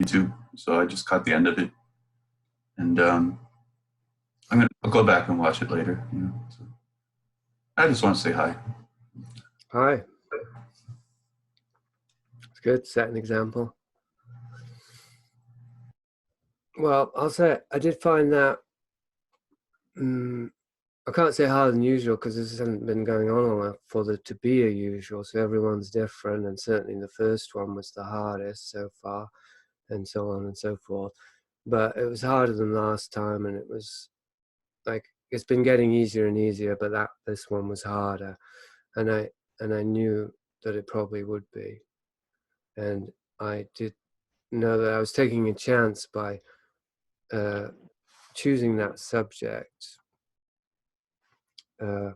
YouTube, so I just caught the end of it, and I'll go back and watch it later. So I just want to say hi. Hi. It's good. Set an example. Well, I'll say I did find that I can't say harder than usual because this hasn't been going on long enough for it to be a usual. So everyone's different, and certainly the first one was the hardest so far, and so on and so forth. But it was harder than last time, and it was like it's been getting easier and easier. But this one was harder, and I knew that it probably would be, and I did know that I was taking a chance by choosing that subject. I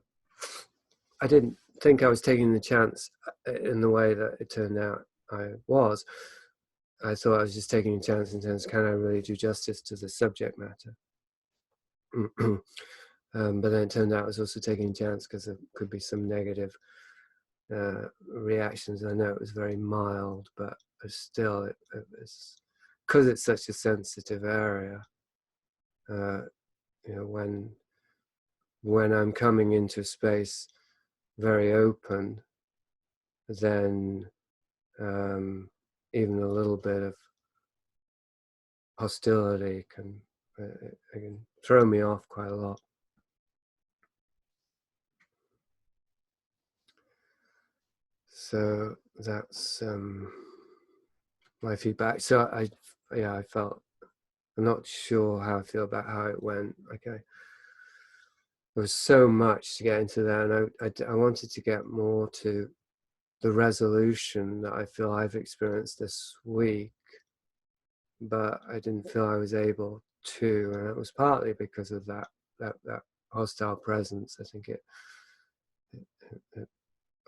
didn't think I was taking the chance in the way that it turned out I was. I thought I was just taking a chance in terms of, can I really do justice to the subject matter? But then it turned out I was also taking a chance because there could be some negative reactions. I know it was very mild, but still, it was, because it's such a sensitive area. When I'm coming into a space very open, then even a little bit of hostility can throw me off quite a lot. So that's my feedback. So I felt, I'm not sure how I feel about how it went. Okay, there was so much to get into there, and I wanted to get more to the resolution that I feel I've experienced this week, but I didn't feel I was able to, and it was partly because of that hostile presence. I think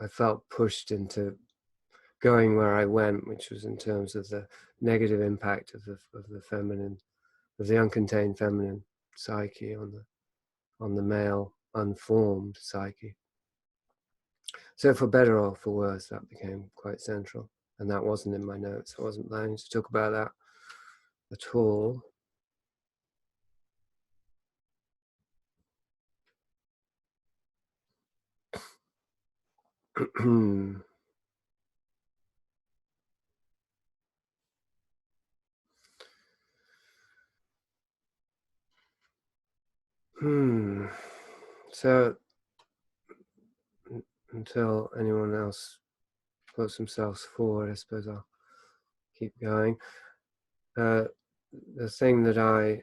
I felt pushed into going where I went, which was in terms of the negative impact of the feminine, of the uncontained feminine psyche on the male unformed psyche. So for better or for worse, that became quite central, and that wasn't in my notes. I wasn't planning to talk about that at all. So until anyone else puts themselves forward, I suppose I'll keep going. The thing that I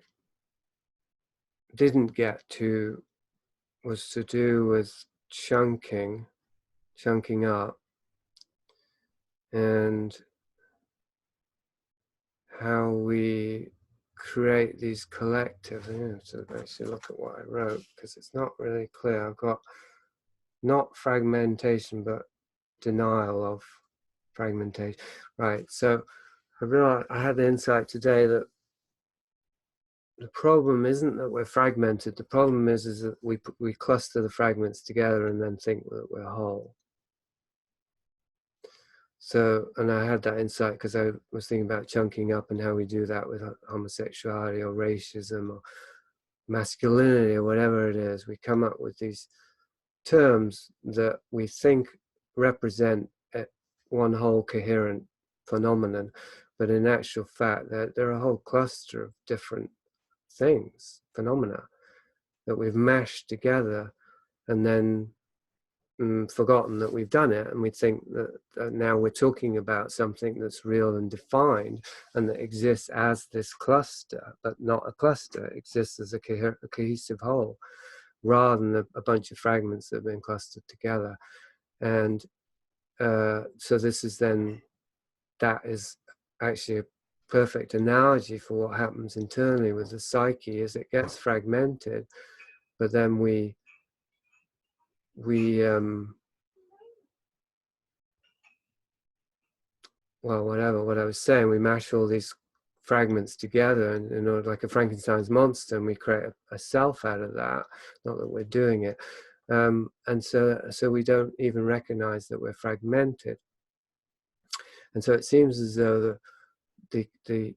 didn't get to was to do with chunking up, and how we create these collectives. I have to actually look at what I wrote because it's not really clear. I've got not fragmentation, but denial of fragmentation. Right, so I realized, I had the insight today that the problem isn't that we're fragmented. The problem is that we cluster the fragments together and then think that we're whole. So, and I had that insight because I was thinking about chunking up and how we do that with homosexuality or racism or masculinity or whatever it is. We come up with these terms that we think represent one whole coherent phenomenon, but in actual fact, they're a whole cluster of different things, phenomena, that we've mashed together and then forgotten that we've done it, and we think that now we're talking about something that's real and defined and that exists as this cluster, but not a cluster. It exists as a cohesive whole rather than a bunch of fragments that have been clustered together. And so this is then, that is actually a perfect analogy for what happens internally with the psyche. As it gets fragmented, but then we well, whatever, what I was saying, we mash all these fragments together and in order, like a Frankenstein's monster, and we create a self out of that. Not that we're doing it. And so we don't even recognize that we're fragmented. And so it seems as though the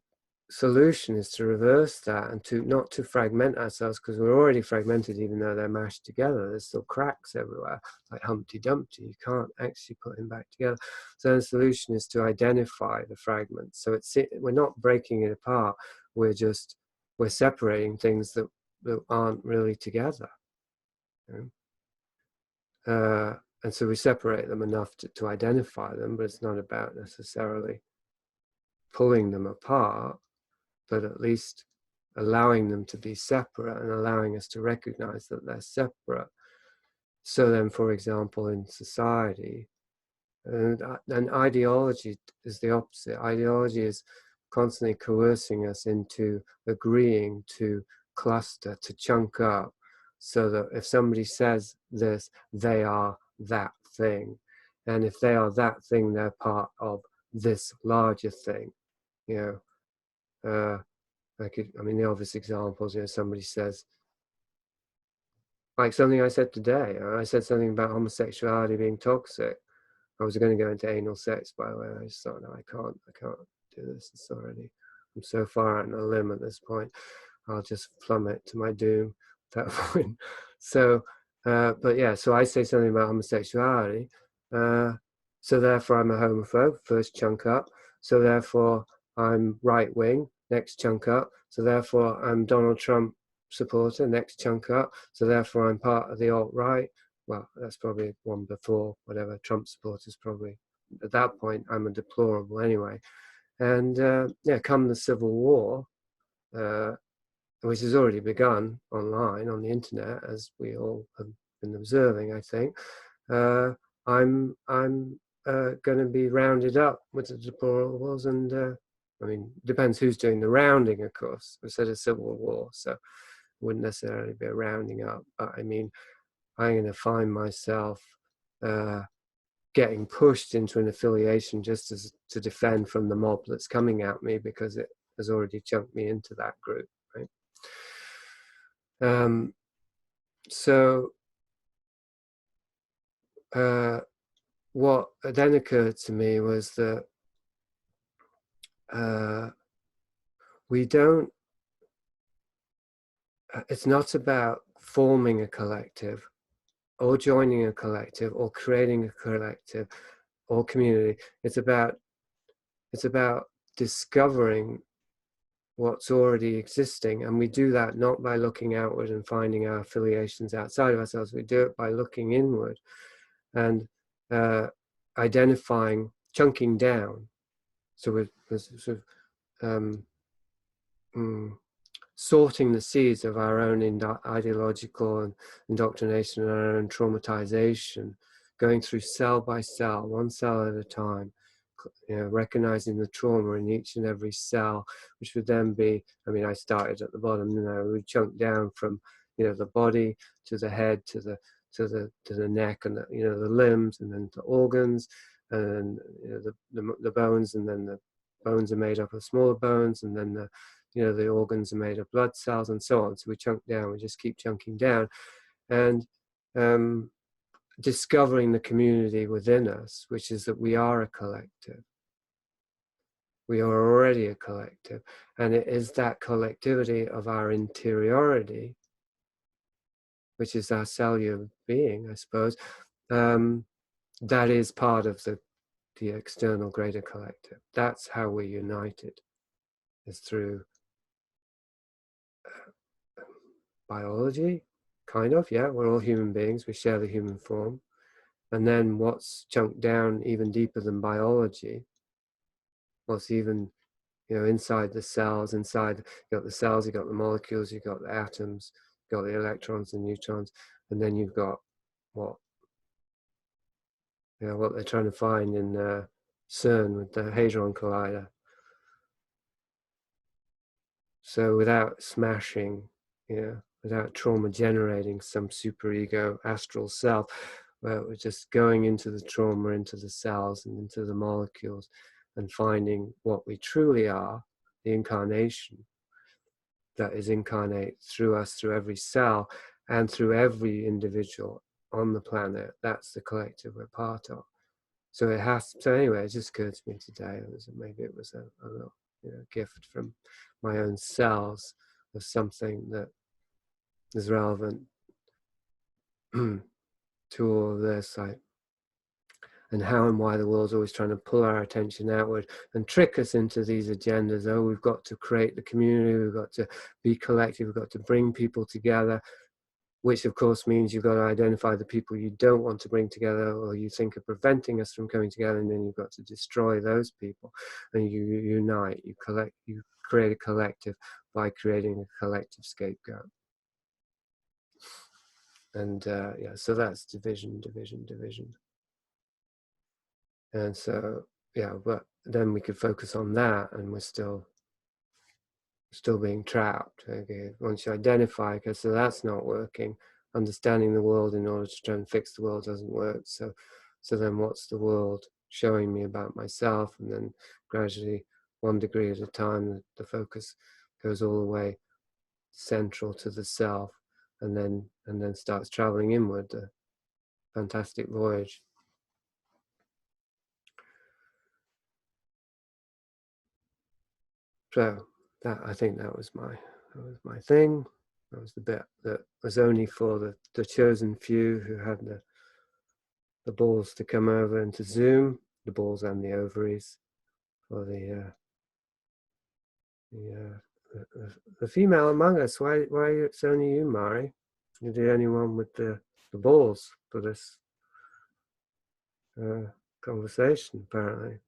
solution is to reverse that and to not to fragment ourselves, because we're already fragmented even though they're mashed together. There's still cracks everywhere, like Humpty Dumpty. You can't actually put him back together. So the solution is to identify the fragments. So we're not breaking it apart. We're separating things that aren't really together. You know? And so we separate them enough to identify them, but it's not about necessarily pulling them apart, but at least allowing them to be separate and allowing us to recognize that they're separate. So then, for example, in society, and ideology is the opposite. Ideology is constantly coercing us into agreeing to cluster, to chunk up, so that if somebody says this, they are that thing. And if they are that thing, they're part of this larger thing. You know, the obvious examples, somebody says, like something I said today, I said something about homosexuality being toxic. I was going to go into anal sex, by the way. I just thought, no, I can't do this. I'm so far out on a limb at this point. I'll just plummet to my doom at that point. So, but yeah, so I say something about homosexuality. So therefore I'm a homophobe, first chunk up. So therefore I'm right wing, next chunk up. So therefore I'm Donald Trump supporter, next chunk up. So therefore I'm part of the alt-right. Well, that's probably one before, whatever. Trump supporters probably, at that point, I'm a deplorable anyway. And come the Civil War, which has already begun online, on the internet, as we all have been observing, I think, I'm going to be rounded up with the deplorables. And depends who's doing the rounding, of course. We said a civil war, so it wouldn't necessarily be a rounding up. But I mean, I'm going to find myself getting pushed into an affiliation just to defend from the mob that's coming at me, because it has already chunked me into that group, right? So what then occurred to me was that we don't, it's not about forming a collective or joining a collective or creating a collective or community. It's about discovering what's already existing, and we do that not by looking outward and finding our affiliations outside of ourselves. We do it by looking inward and identifying, chunking down. So we're sort of sorting the seeds of our own ideological indoctrination and our own traumatization, going through cell by cell, one cell at a time, recognizing the trauma in each and every cell, which would then be, I started at the bottom, we chunk down from, the body to the head, to the neck, and the limbs, and then the organs, and the bones, and then the bones are made up of smaller bones, and then the organs are made of blood cells, and so on. So we chunk down, we just keep chunking down, and discovering the community within us, which is that we are a collective. We are already a collective, and it is that collectivity of our interiority, which is our cellular being, I suppose, that is part of the external greater collective. That's how we're united, is through biology, kind of, yeah, we're all human beings, we share the human form. And then what's chunked down even deeper than biology, what's even, inside the cells, inside, you've got the cells, you've got the molecules, you've got the atoms, you've got the electrons and neutrons, and then you've got what they're trying to find in CERN with the Hadron Collider. So without smashing, without trauma generating some superego astral self, where we're just going into the trauma, into the cells and into the molecules, and finding what we truly are, the incarnation that is incarnate through us, through every cell, and through every individual on the planet. That's the collective we're part of. So anyway, it just occurred to me today, maybe it was a little gift from my own cells of something that is relevant to all of this, and how and why the world's always trying to pull our attention outward and trick us into these agendas. Oh, we've got to create the community, we've got to be collective, we've got to bring people together, which of course means you've got to identify the people you don't want to bring together or you think are preventing us from coming together, and then you've got to destroy those people, and you unite, you create a collective by creating a collective scapegoat. And yeah, so that's division. And so, yeah, but then we could focus on that, and we're still being trapped. Okay, once you identify, okay, so that's not working. Understanding the world in order to try and fix the world doesn't work. So then what's the world showing me about myself? And then gradually, 1 degree at a time, the focus goes all the way central to the self, and then starts traveling inward. A fantastic voyage. So that, I think that was my thing. That was the bit that was only for the chosen few who had the balls to come over and to Zoom, the balls and the ovaries, for the female among us. Why it's only you, Mari? You're the only one with the balls for this conversation, apparently.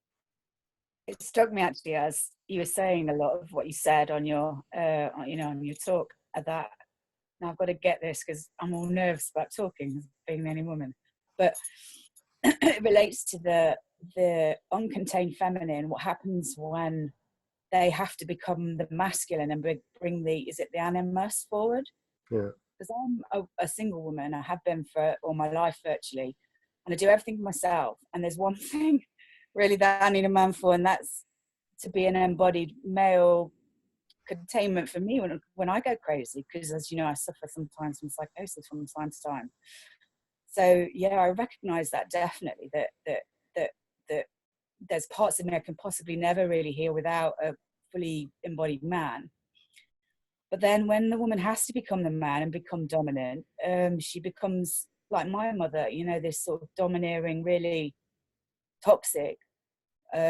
It struck me actually as you were saying a lot of what you said on your, on your talk. That now I've got to get this because I'm all nervous about talking, being the only woman. But it relates to the uncontained feminine. What happens when they have to become the masculine and bring the animus forward? Yeah. Because I'm a single woman. I have been for all my life virtually, and I do everything for myself. And there's one thing really that I need a man for, and that's to be an embodied male containment for me when I go crazy, because as you know, I suffer sometimes from psychosis from time to time. So yeah, I recognize that definitely, that there's parts of me I can possibly never really heal without a fully embodied man. But then when the woman has to become the man and become dominant, she becomes like my mother, this sort of domineering, really toxic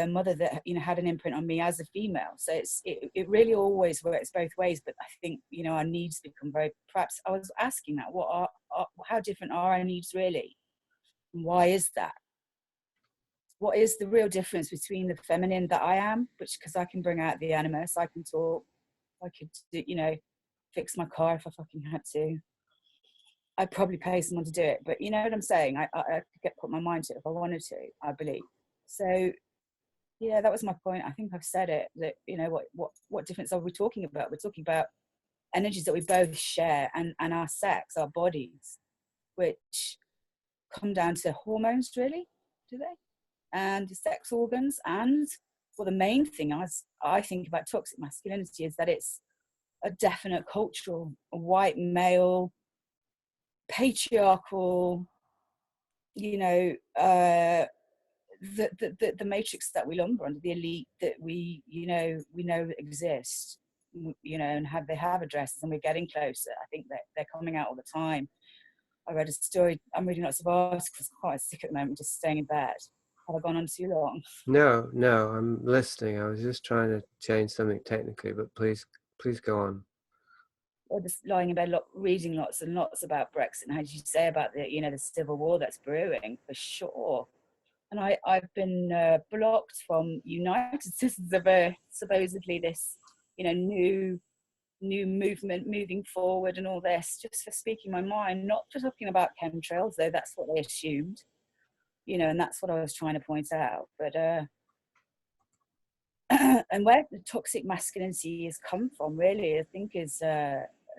mother that had an imprint on me as a female. So it really always works both ways. But I think our needs become very. Perhaps I was asking that, how different are our needs really? And why is that? What is the real difference between the feminine that I am, which because I can bring out the animus, I can talk, I could fix my car if I fucking had to. I'd probably pay someone to do it, but you know what I'm saying? I could put my mind to it if I wanted to, I believe. So yeah, that was my point. I think I've said it, that what difference are we talking about? We're talking about energies that we both share, and our sex, our bodies, which come down to hormones, really, do they? And the sex organs. And the main thing I think about toxic masculinity is that it's a definite cultural, white male, patriarchal, the matrix that we lumber under, the elite that we know exist, and they have addresses, and we're getting closer. I think that they're coming out all the time. I read a story. I'm reading lots of articles. I'm quite sick at the moment, just staying in bed. Have I gone on too long? No, I'm listening. I was just trying to change something technically, but please go on. Or just lying in bed, reading lots and lots about Brexit, and how did you say about the civil war that's brewing, for sure. And I've been blocked from United Citizens of Earth, supposedly this new movement moving forward and all this, just for speaking my mind, not just talking about chemtrails, though that's what they assumed, and that's what I was trying to point out. But and where the toxic masculinity has come from, really, I think is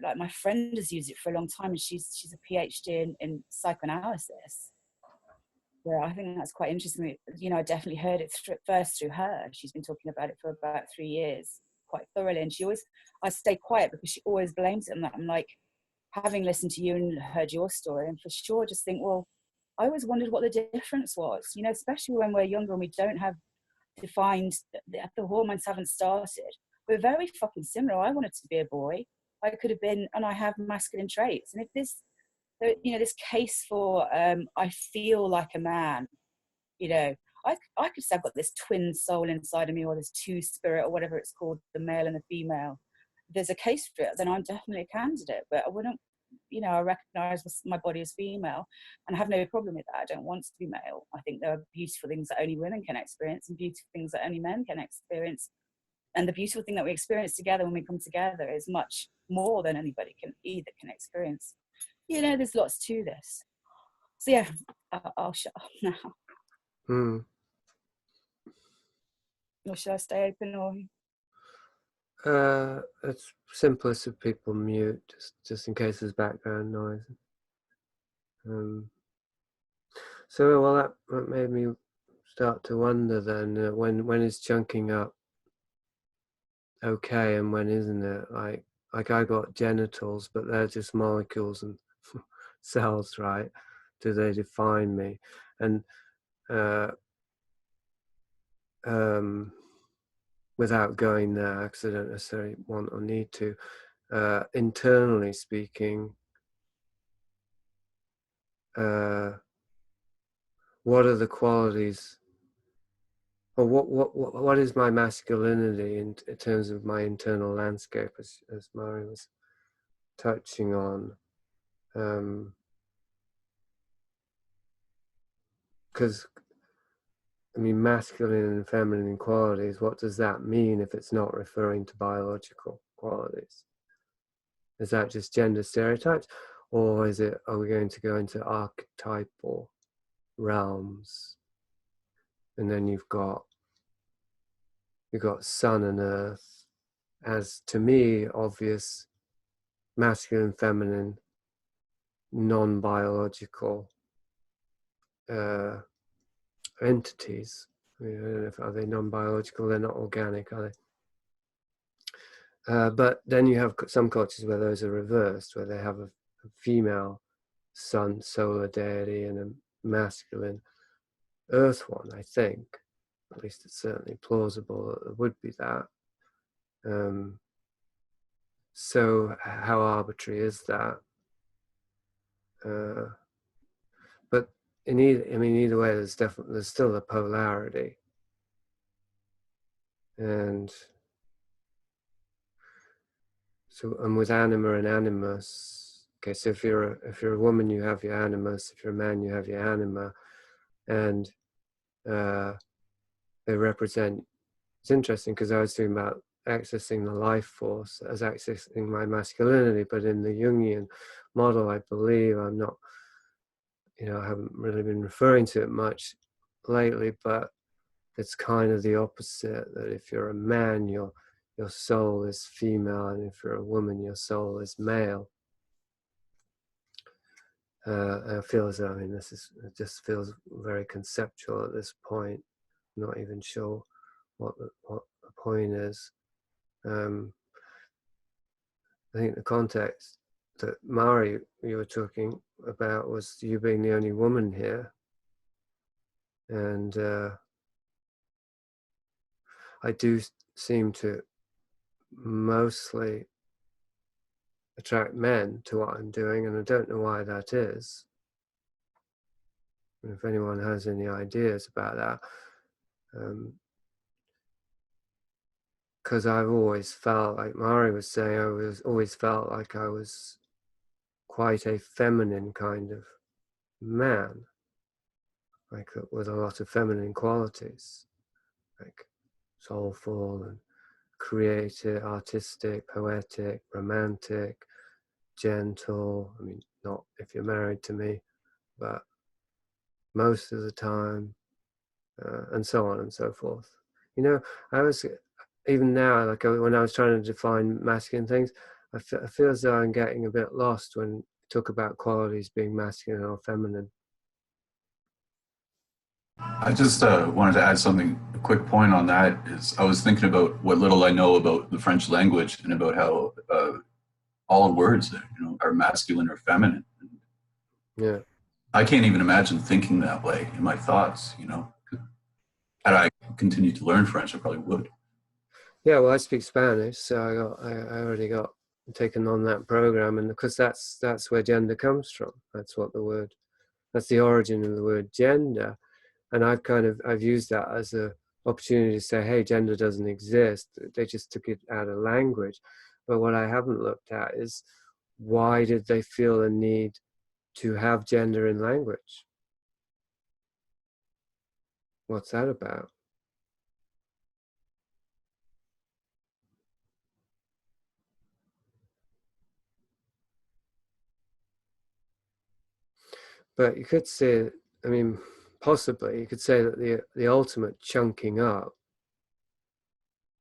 like my friend has used it for a long time, and she's a PhD in psychoanalysis. Yeah, I think that's quite interesting. I definitely heard it first through her. She's been talking about it for about 3 years, quite thoroughly, and I stay quiet because she always blames it on that. I'm like, having listened to you and heard your story, and for sure just think, well, I always wondered what the difference was, especially when we're younger and we don't have defined, the hormones haven't started. We're very fucking similar. I wanted to be a boy. I could have been, and I have masculine traits. And if this, you know, this case for I feel like a man, you know, I could say I've got this twin soul inside of me, or this two spirit, or whatever it's called, the male and the female. If there's a case for it, then I'm definitely a candidate. But I wouldn't, you know, I recognize my body as female and I have no problem with that. I don't want to be male. I think there are beautiful things that only women can experience and beautiful things that only men can experience. And the beautiful thing that we experience together when we come together is much more than anybody can experience. You know, there's lots to this. So yeah, I'll shut up now. Or should I stay open? Or it's simplest if people mute, just in case there's background noise. So, well, that made me start to wonder then, when is chunking up okay and when isn't it? Like I got genitals, but they're just molecules and cells, right? Do they define me? And without going there, because I don't necessarily want or need to, internally speaking, what are the qualities, or what is my masculinity in terms of my internal landscape, as Mari was touching on? Because I mean, masculine and feminine qualities, what does that mean if it's not referring to biological qualities? Is that just gender stereotypes, or are we going to go into archetypal realms? And then you've got sun and earth as, to me, obvious masculine, feminine, non-biological entities. I mean, I don't know are they non-biological? They're not organic, are they? But then you have some cultures where those are reversed, where they have a female sun, solar deity, and a masculine earth one, I think. At least it's certainly plausible that there would be that. So how arbitrary is that? But either way, there's still a polarity, and so, and with anima and animus. Okay, so if you're a woman, you have your animus. If you're a man, you have your anima, and they represent. It's interesting because I was talking about accessing the life force as accessing my masculinity, but in the Jungian model, I believe, I'm not, I haven't really been referring to it much lately, but it's kind of the opposite, that if you're a man, your soul is female, and if you're a woman, your soul is male. I feel as though, it just feels very conceptual at this point. I'm not even sure what the point is. I think the context that Mari, you were talking about, was you being the only woman here. And I do seem to mostly attract men to what I'm doing, and I don't know why that is. And if anyone has any ideas about that, because I've always felt, like Mari was saying, always felt like I was quite a feminine kind of man, like with a lot of feminine qualities, like soulful and creative, artistic, poetic, romantic, gentle. Not if you're married to me, but most of the time, and so on and so forth. I was, even now, like when I was trying to define masculine things, I feel as though I'm getting a bit lost when we talk about qualities being masculine or feminine. I just wanted to add something, a quick point on that is I was thinking about what little I know about the French language and about how all words are masculine or feminine. Yeah. I can't even imagine thinking that way in my thoughts, had I continued to learn French, I probably would. Yeah, well, I speak Spanish, so I already got taken on that program, and because that's where gender comes from. That's the origin of the word gender, and I've used that as a opportunity to say, hey, gender doesn't exist. They just took it out of language. But what I haven't looked at is, why did they feel a need to have gender in language? What's that about? But you could say, I mean, possibly you could say that the ultimate chunking up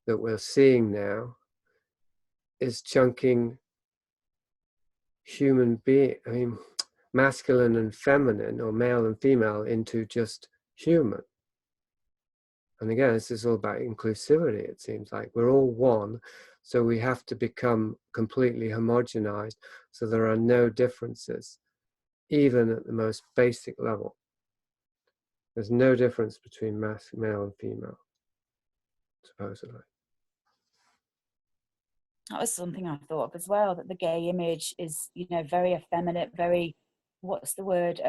that we're seeing now is chunking human being, I mean, masculine and feminine, or male and female, into just human. And again, this is all about inclusivity. It seems like we're all one, so we have to become completely homogenized, so there are no differences, even at the most basic level. There's no difference between male and female, supposedly. That was something I thought of as well, that the gay image is, you know, very effeminate, very, what's the word,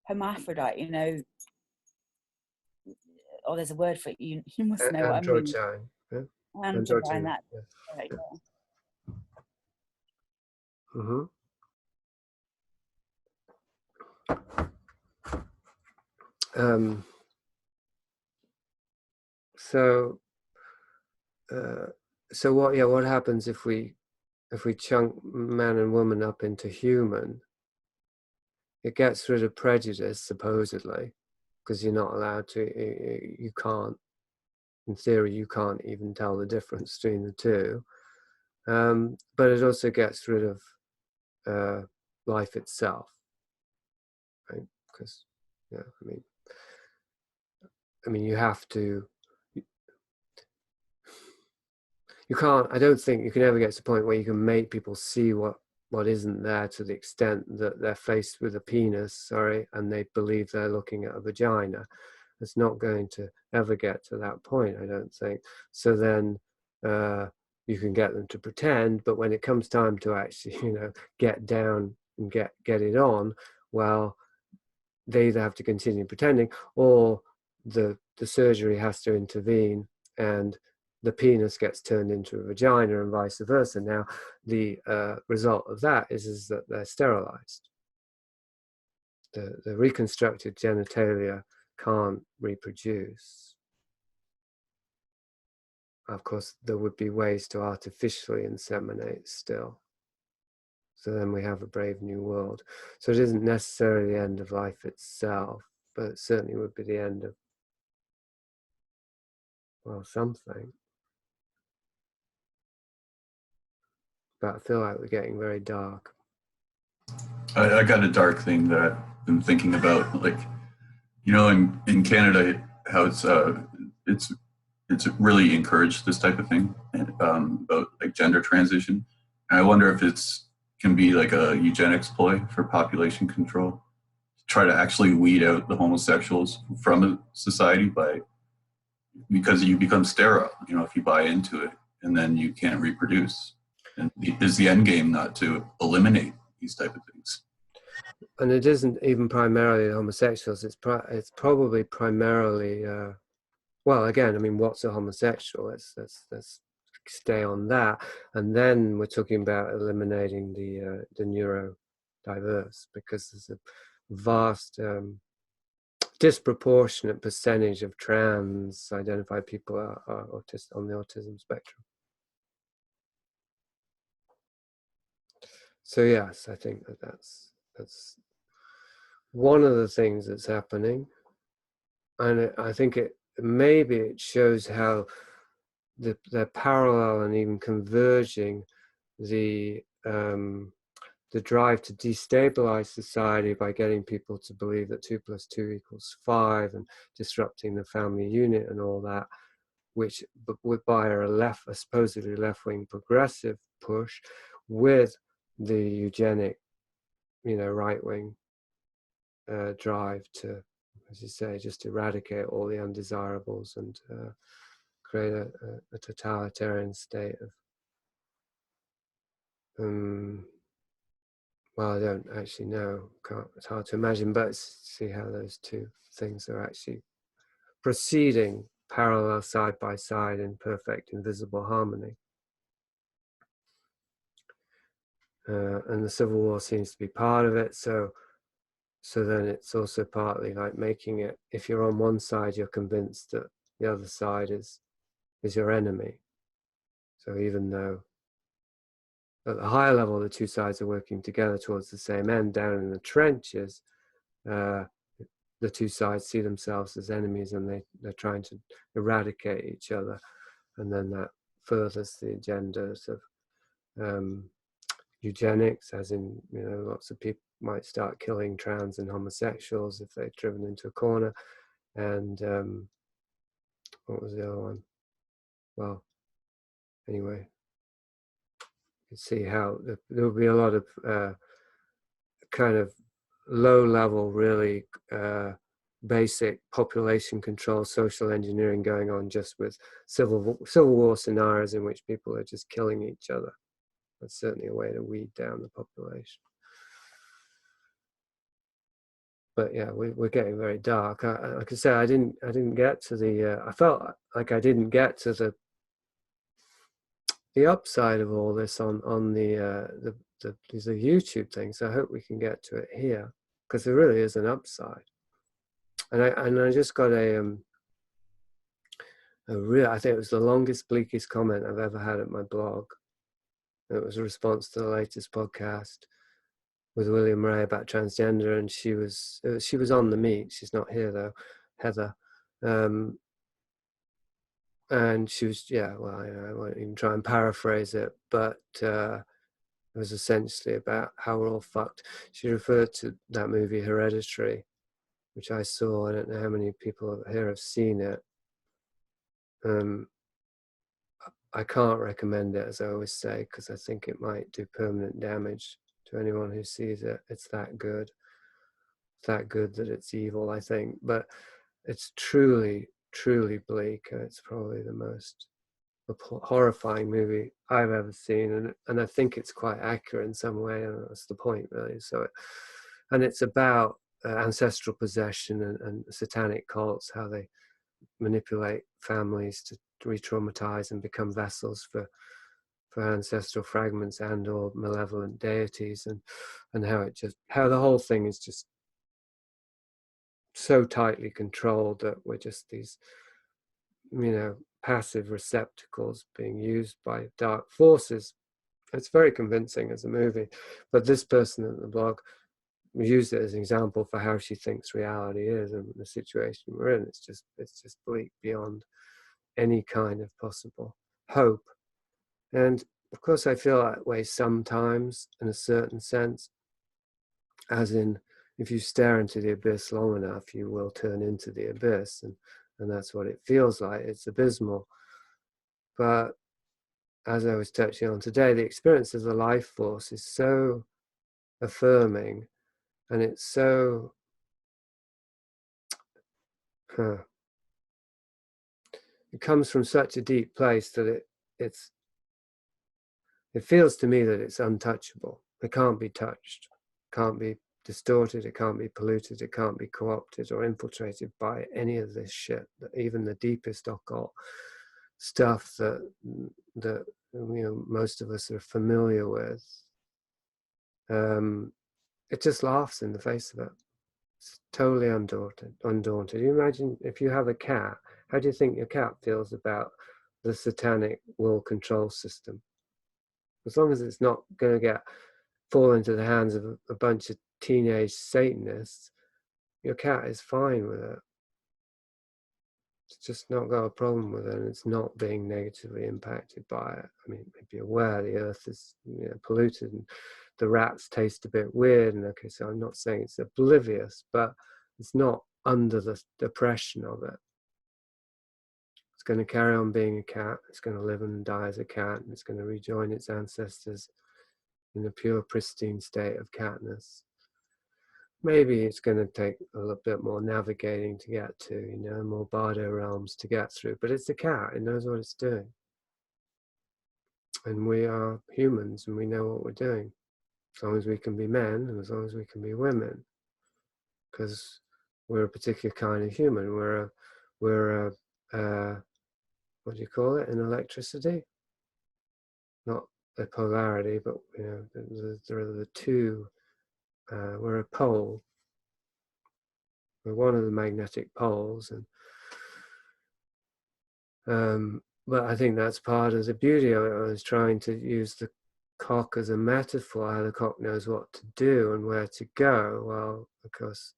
hermaphrodite, you know. Oh, there's a word for it, you must know what I mean. Androgyne. Yeah? Androgyne, that. Yeah. Right, yeah. Mm-hmm. So what happens if we chunk man and woman up into human? It gets rid of prejudice, supposedly, because you're not allowed to, you can't, in theory, you can't even tell the difference between the two. But it also gets rid of life itself, right? Because, yeah, I mean, you have to, you can't, I don't think you can ever get to the point where you can make people see what isn't there, to the extent that they're faced with a penis, and they believe they're looking at a vagina. It's not going to ever get to that point, I don't think. So then you can get them to pretend, but when it comes time to actually, get down and get it on, well, they either have to continue pretending, or the surgery has to intervene and the penis gets turned into a vagina, and vice versa. Now, the result of that is that they're sterilized. The reconstructed genitalia can't reproduce. Of course, there would be ways to artificially inseminate still. So then we have a brave new world. So it isn't necessarily the end of life itself, but it certainly would be the end of, well, something. But I feel like we're getting very dark. I got a dark thing that I've been thinking about, like, in Canada, how it's really encouraged this type of thing, about like gender transition. And I wonder if can be like a eugenics ploy for population control, to try to actually weed out the homosexuals from a society because you become sterile, if you buy into it, and then you can't reproduce. And is the end game not to eliminate these type of things? And it isn't even primarily the homosexuals. It's probably primarily, well, again, I mean, what's a homosexual? Let's stay on that, and then we're talking about eliminating the neurodiverse, because there's a vast disproportionate percentage of trans identified people are on the autism spectrum. So yes, I think that's one of the things that's happening, and I think maybe it shows how they're parallel and even converging, the drive to destabilize society by getting people to believe that 2 + 2 = 5, and disrupting the family unit and all that, which would by a supposedly left-wing progressive push, with the eugenic, right-wing drive to as you say, just eradicate all the undesirables and create a totalitarian state of, well, I don't actually know, it's hard to imagine, but see how those two things are actually proceeding parallel, side by side, in perfect invisible harmony. And the Civil War seems to be part of it, so then it's also partly like making it, if you're on one side, you're convinced that the other side is your enemy. So even though at the higher level the two sides are working together towards the same end, down in the trenches, the two sides see themselves as enemies, and they're trying to eradicate each other, and then that furthers the agendas of eugenics, as in, you know, lots of people might start killing trans and homosexuals if they're driven into a corner. And what was the other one? Well, anyway, you can see how there will be a lot of kind of low level, really basic population control, social engineering going on, just with civil war scenarios in which people are just killing each other. That's certainly a way to weed down the population. But yeah, we're getting very dark. Like I said, I didn't get to the. I felt like I didn't get to the upside of all this on the YouTube thing. So I hope we can get to it here, because there really is an upside. And I just got a real. I think it was the longest, bleakest comment I've ever had at my blog. It was a response to the latest podcast with William Ray about transgender, and she was on the meet. She's not here though, Heather, and she was, yeah. Well, I won't even try and paraphrase it, but it was essentially about how we're all fucked. She referred to that movie Hereditary, which I saw. I don't know how many people here have seen it. I can't recommend it, as I always say, because I think it might do permanent damage to anyone who sees it. It's that good. It's that good that it's evil, I think. But it's truly, truly bleak, and it's probably the most horrifying movie I've ever seen. And I think it's quite accurate in some way, and that's the point, really. So, and it's about ancestral possession and satanic cults, how they manipulate families to re-traumatize and become vessels for ancestral fragments and or malevolent deities, and how the whole thing is just so tightly controlled that we're just these, you know, passive receptacles being used by dark forces. It's very convincing as a movie, but this person at the blog used it as an example for how she thinks reality is and the situation we're in. It's just bleak beyond any kind of possible hope. And of course I feel that way sometimes, in a certain sense, as in, if you stare into the abyss long enough, you will turn into the abyss, and that's what it feels like. It's abysmal. But as I was touching on today, the experience of the life force is so affirming, and it's so it comes from such a deep place that it feels to me that it's untouchable. It can't be touched, can't be distorted, it can't be polluted, it can't be co-opted or infiltrated by any of this shit, even the deepest occult stuff that you know most of us are familiar with. It just laughs in the face of it. It's totally undaunted. You imagine if you have a cat, how do you think your cat feels about the satanic will control system? As long as it's not going to fall into the hands of a bunch of teenage Satanists, your cat is fine with it. It's just not got a problem with it, and it's not being negatively impacted by it. I mean, it may be aware the earth is, you know, polluted and the rats taste a bit weird, and okay, so I'm not saying it's oblivious, but it's not under the oppression of it. It's going to carry on being a cat. It's going to live and die as a cat, and it's going to rejoin its ancestors in a pure, pristine state of catness. maybe it's going to take a little bit more navigating to get to, you know, more Bardo realms to get through. But it's a cat; it knows what it's doing, and we are humans, and we know what we're doing. As long as we can be men, and as long as we can be women, because we're a particular kind of human. We're a what do you call it in electricity? Not a polarity, but you know, there are the two. We're a pole. We're one of the magnetic poles, and but I think that's part of the beauty of it. I was trying to use the cock as a metaphor, how the cock knows what to do and where to go. Well, of course,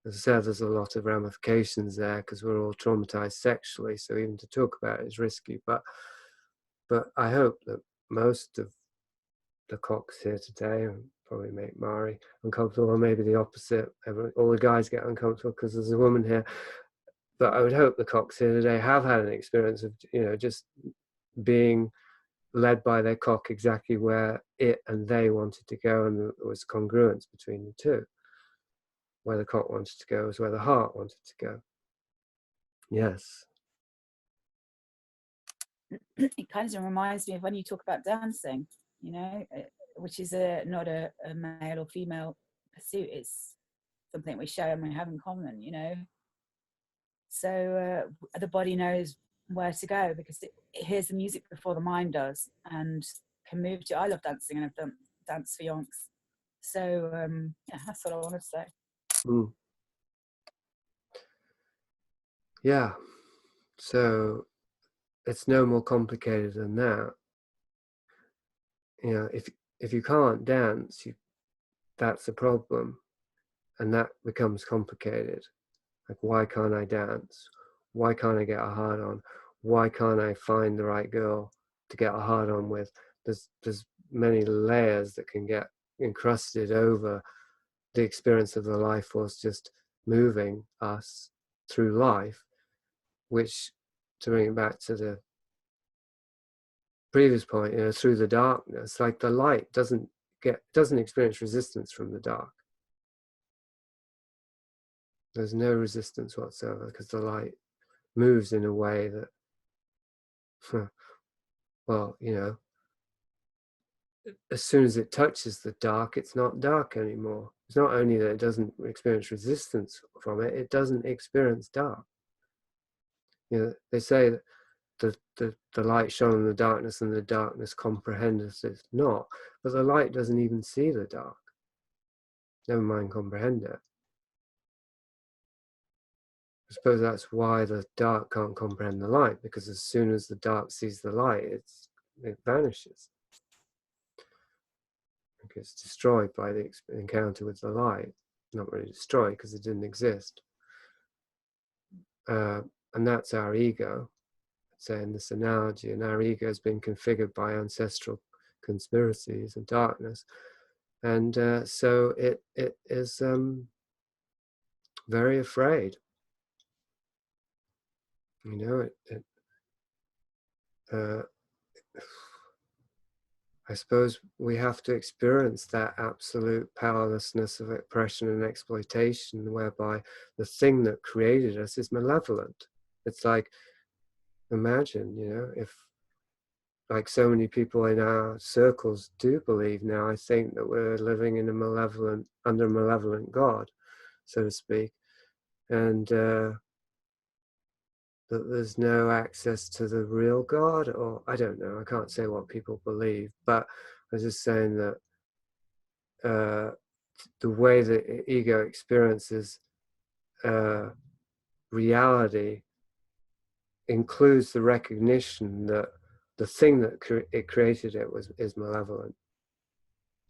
as I said, there's a lot of ramifications there because we're all traumatized sexually, so even to talk about it is risky. But I hope that most of the cocks here today probably make Mari uncomfortable, or maybe the opposite. All the guys get uncomfortable because there's a woman here. But I would hope the cocks here today have had an experience of, you know, just being led by their cock exactly where it and they wanted to go, and there was congruence between the two. Where the cock wanted to go is where the heart wanted to go. Yes. It kind of reminds me of when you talk about dancing, you know, which is not a male or female pursuit. It's something we share and we have in common, you know. So the body knows where to go because it hears the music before the mind does and can move to. I love dancing and I've done dance for yonks. So yeah, that's what I wanted to say. Mm. Yeah. So it's no more complicated than that. You know, if you can't dance, that's a problem, and that becomes complicated. Like, why can't I dance? Why can't I get a hard on? Why can't I find the right girl to get a hard on with? There's many layers that can get encrusted over the experience of the life force just moving us through life, which, to bring it back to the previous point, you know, through the darkness, like the light doesn't experience resistance from the dark. There's no resistance whatsoever because the light moves in a way that, well, you know, as soon as it touches the dark, it's not dark anymore. It's not only that it doesn't experience resistance from it, it doesn't experience dark. You know, they say that the light shone in the darkness and the darkness comprehendeth it not, but the light doesn't even see the dark. Never mind comprehend it. I suppose that's why the dark can't comprehend the light, because as soon as the dark sees the light, it vanishes. It gets destroyed by the encounter with the light. Not really destroyed because it didn't exist. And that's our ego. I'd say in this analogy, and our ego has been configured by ancestral conspiracies and darkness. And so it is very afraid. You know, I suppose we have to experience that absolute powerlessness of oppression and exploitation, whereby the thing that created us is malevolent. It's like, imagine, you know, if, like so many people in our circles do believe now, I think that we're living in under a malevolent God, so to speak, and that there's no access to the real God, or I don't know, I can't say what people believe, but I was just saying that the way that ego experiences reality includes the recognition that the thing that it created is malevolent.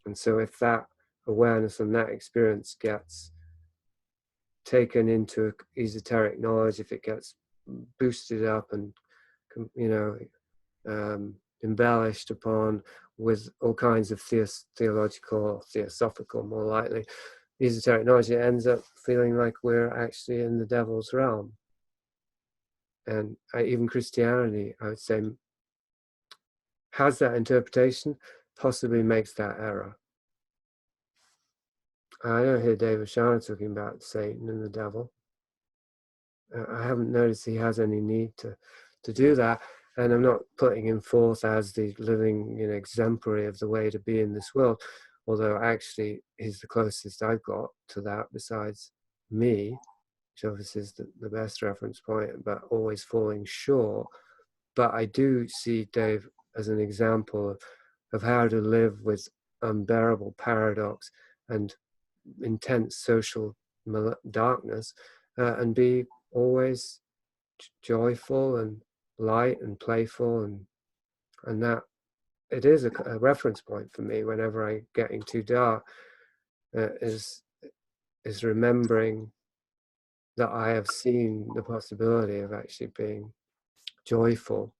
And so if that awareness and that experience gets taken into esoteric knowledge, if it gets boosted up and, you know, embellished upon with all kinds of theological, theosophical, more likely, esoteric knowledge, it ends up feeling like we're actually in the devil's realm. And even Christianity, I would say, has that interpretation, possibly makes that error. I don't hear David Shana talking about Satan and the devil. I haven't noticed he has any need to do that, and I'm not putting him forth as the living, exemplary of the way to be in this world, although actually he's the closest I've got to that besides me, which obviously is the best reference point, but always falling short. But I do see Dave as an example of how to live with unbearable paradox and intense social darkness, and be always joyful and light and playful, and that it is a reference point for me whenever I getting too dark, is remembering that I have seen the possibility of actually being joyful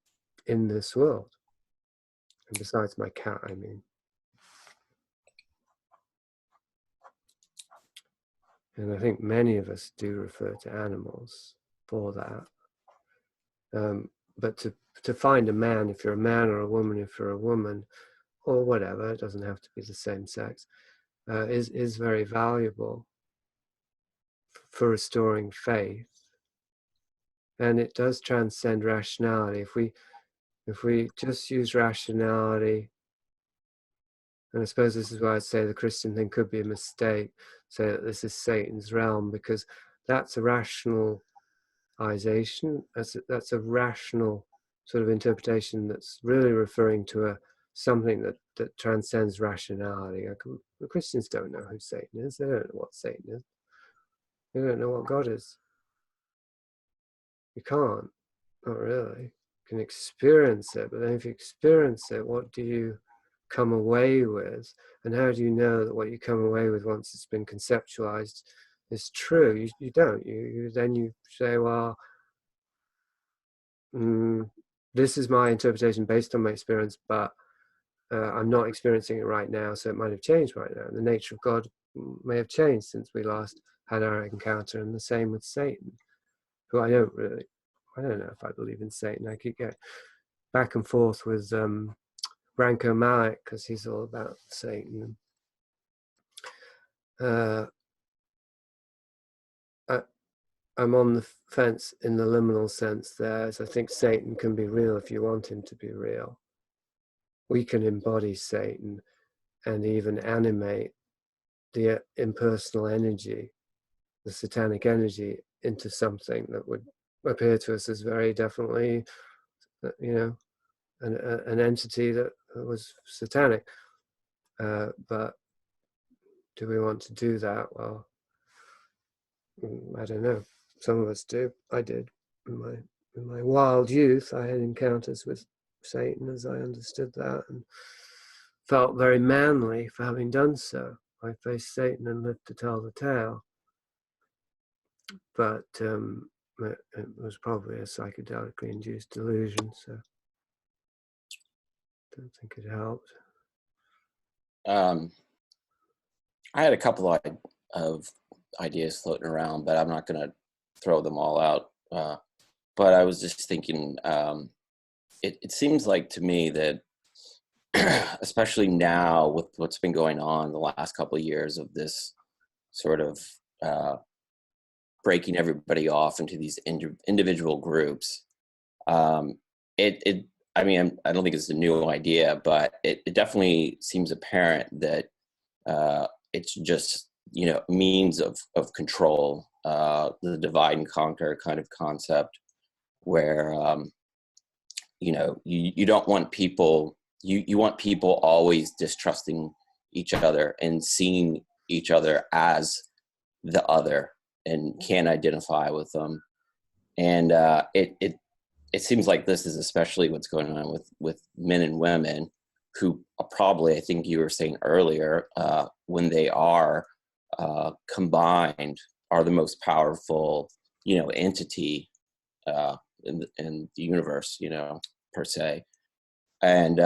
in this world. And besides my cat, I mean. And I think many of us do refer to animals for that. But to find a man, if you're a man, or a woman, if you're a woman, or whatever, it doesn't have to be the same sex, is very valuable for restoring faith. And it does transcend rationality. If we just use rationality, and I suppose this is why I say the Christian thing could be a mistake, say that this is Satan's realm, because that's a rationalization. That's a rational sort of interpretation that's really referring to something that transcends rationality. The Christians don't know who Satan is. They don't know what Satan is. They don't know what God is. You can't, not really. You can experience it, but then if you experience it, what do you come away with? And how do you know that what you come away with once it's been conceptualized is true? You don't. Then you say, well, this is my interpretation based on my experience, but I'm not experiencing it right now, so it might have changed right now. And the nature of God may have changed since we last had our encounter, and the same with Satan, who I don't know if I believe in Satan. I keep getting back and forth with Branko Malik, because he's all about Satan. I'm on the fence in the liminal sense there, as I think Satan can be real if you want him to be real. We can embody Satan and even animate the impersonal energy, the satanic energy, into something that would appear to us as very definitely, an entity that was satanic. But do we want to do that? Well, I don't know. Some of us do. I did. In my wild youth, I had encounters with Satan, as I understood that, and felt very manly for having done so. I faced Satan and lived to tell the tale. But it was probably a psychedelically induced delusion, so I don't think it helped. I had a couple of ideas floating around, but I'm not going to throw them all out. But I was just thinking, it seems like to me that, especially now with what's been going on the last couple of years of this sort of breaking everybody off into these individual groups, I mean, I don't think it's a new idea, but it definitely seems apparent that it's just, means of control, the divide and conquer kind of concept, where, you don't want people, you want people always distrusting each other and seeing each other as the other and can't identify with them. And it seems like this is especially what's going on with men and women who probably, I think you were saying earlier, when they are combined, are the most powerful, entity in the universe, per se. And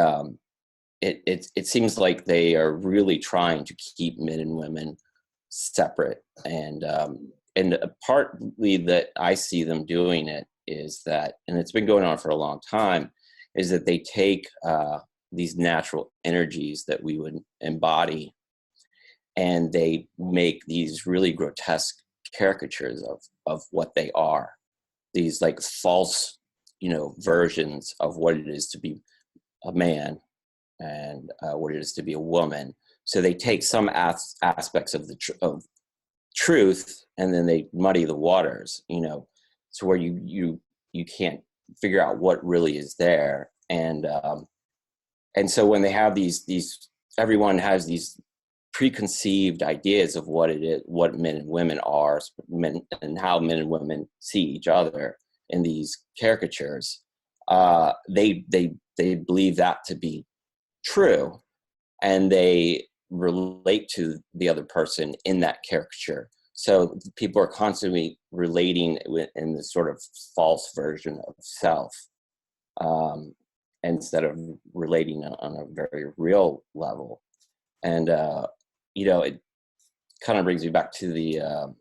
it seems like they are really trying to keep men and women separate. And partly that I see them doing it is that, and it's been going on for a long time, is that they take these natural energies that we would embody and they make these really grotesque caricatures of what they are, these like false, versions of what it is to be a man and what it is to be a woman. So they take some aspects of of truth, and then they muddy the waters, to where you can't figure out what really is there. And so when they have these everyone has these preconceived ideas of what it is, what men and women are, men, and how men and women see each other in these caricatures. They believe that to be true, and they relate to the other person in that caricature. So people are constantly relating in this sort of false version of self, instead of relating on a very real level. And it kind of brings me back to the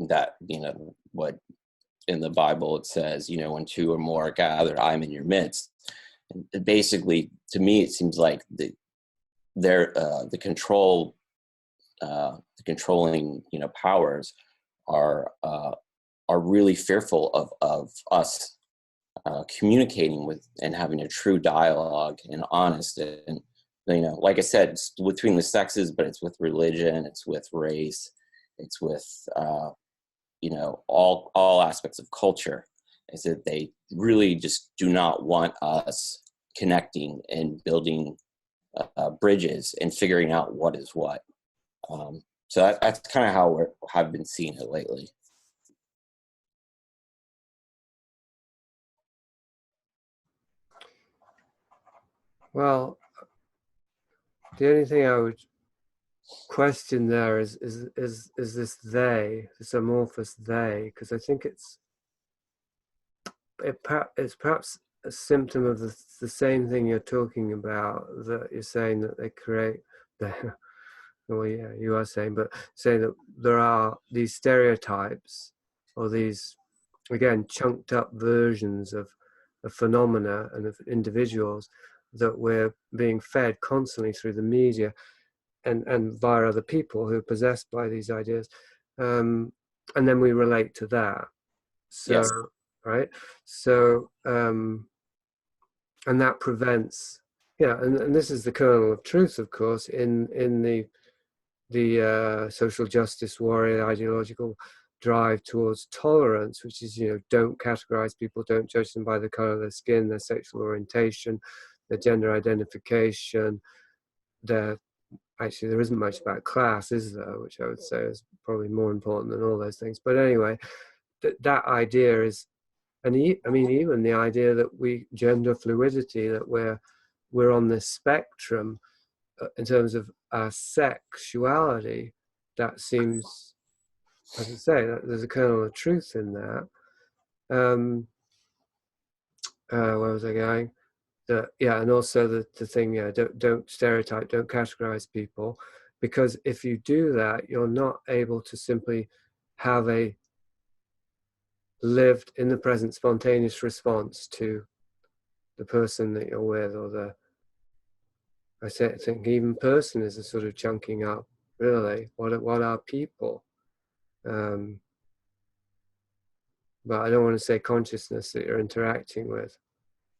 that what in the Bible it says, when two or more are gathered, I'm in your midst. And basically, to me, it seems like the controlling powers are really fearful of us communicating with and having a true dialogue and honest. And like I said, it's between the sexes, but it's with religion, it's with race, it's with all aspects of culture. Is that they really just do not want us connecting and building bridges and figuring out what is what. So that's kind of how I've been seeing it lately. Well, the only thing I would question there is this they, this amorphous they, because I think it's perhaps a symptom of the same thing you're talking about, that you're saying that they create well, yeah, you are saying, but saying that there are these stereotypes or these, again, chunked up versions of phenomena and of individuals that we're being fed constantly through the media and via other people who are possessed by these ideas. And then we relate to that. So, Yes. right? So, and that prevents, and this is the kernel of truth, of course, in the social justice warrior ideological drive towards tolerance, which is, don't categorize people, don't judge them by the color of their skin, their sexual orientation, their gender identification. Actually, there isn't much about class, is there? Which I would say is probably more important than all those things. But anyway, that idea is, and even the idea that gender fluidity, that we're on this spectrum in terms of our sexuality, that seems, as I say, that there's a kernel of truth in that. Where was I going? And also the thing, don't stereotype, don't categorize people, because if you do that, you're not able to simply have a lived in the present spontaneous response to the person that you're with, or I think even person is a sort of chunking up, really. What are people? But I don't want to say consciousness that you're interacting with,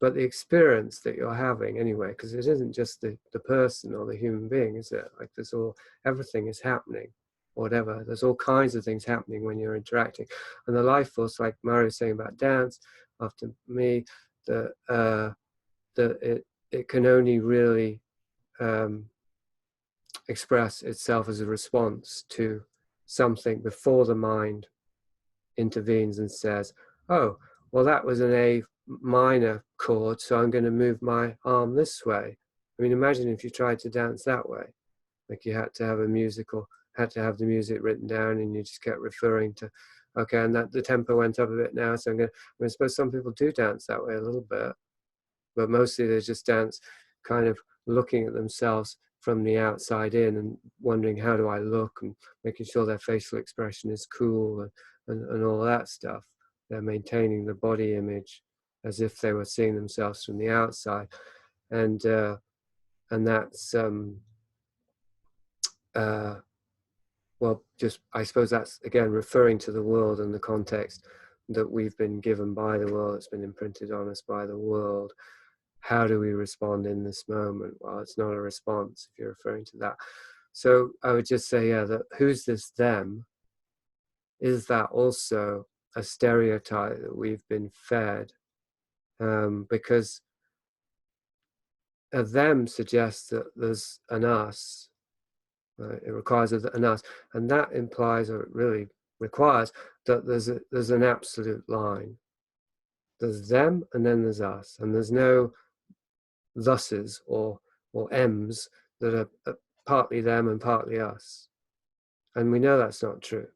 but the experience that you're having anyway, because it isn't just the person or the human being, is it? Like everything is happening, whatever. There's all kinds of things happening when you're interacting. And the life force, like Murray was saying about dance, after me, that it can only really express itself as a response to something before the mind intervenes and says, oh, well, that was an A minor chord, so I'm going to move my arm this way. I mean, imagine if you tried to dance that way, like you had to have the music written down, and you just kept referring to, okay, and that the tempo went up a bit now, so I suppose some people do dance that way a little bit, but mostly they just dance kind of looking at themselves from the outside in and wondering, how do I look, and making sure their facial expression is cool and all that stuff. They're maintaining the body image as if they were seeing themselves from the outside, and that's well, just, I suppose that's, again, referring to the world and the context that we've been given by the world, it's been imprinted on us by the world. How do we respond in this moment? Well, it's not a response if you're referring to that. So I would just say, yeah, that who's this them? Is that also a stereotype that we've been fed? Because a them suggests that there's an us. It requires an us, and that implies, or it really requires, that there's an absolute line. There's them, and then there's us, and there's no thuses or ems that are partly them and partly us. And we know that's not true.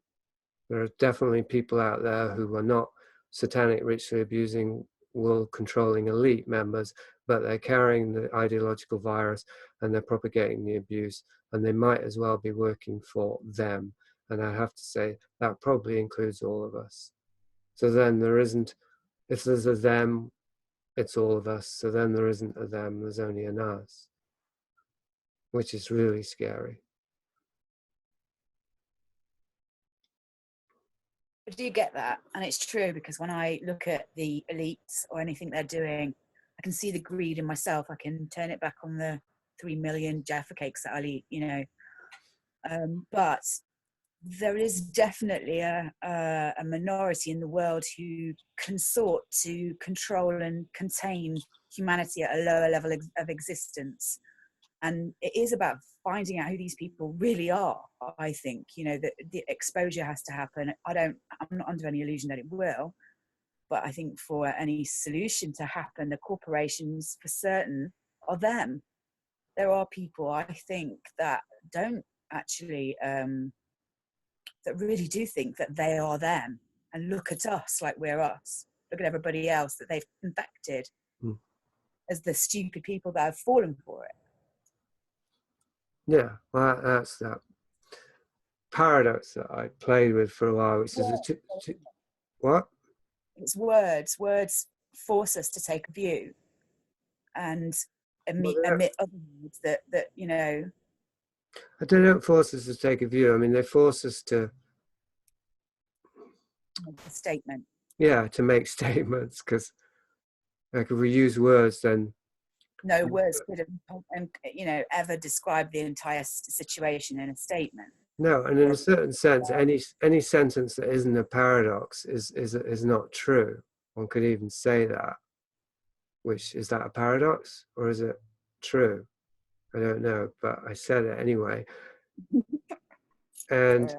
There are definitely people out there who are not satanic, ritually abusing, world controlling elite members, but they're carrying the ideological virus and they're propagating the abuse, and they might as well be working for them. And I have to say that probably includes all of us. So then there isn't, if there's a them, it's all of us. So then there isn't a them, there's only an us, which is really scary. But do you get that? And it's true, because when I look at the elites or anything they're doing, I can see the greed in myself. I can turn it back on the 3 million Jaffa cakes that I'll eat, you know. But there is definitely a minority in the world who consort to control and contain humanity at a lower level of existence. And it is about finding out who these people really are. I think, you know, that the exposure has to happen. I'm not under any illusion that it will, but I think for any solution to happen, the corporations for certain are them. There are people, I think, that don't actually, that really do think that they are them and look at us like we're us. Look at everybody else that they've infected as the stupid people that have fallen for it. Yeah, well, that's that paradox that I played with for a while, which is what? It's words. Words force us to take a view and emit other words that you know. They don't force us to take a view. I mean, they force us to Make a statement. Yeah, to make statements, because like if we use words, then no words could have, you know, ever describe the entire situation in a statement. No, and in a certain sense, any sentence that isn't a paradox is not true. One could even say that. Which, is that a paradox or is it true? I don't know, but I said it anyway. And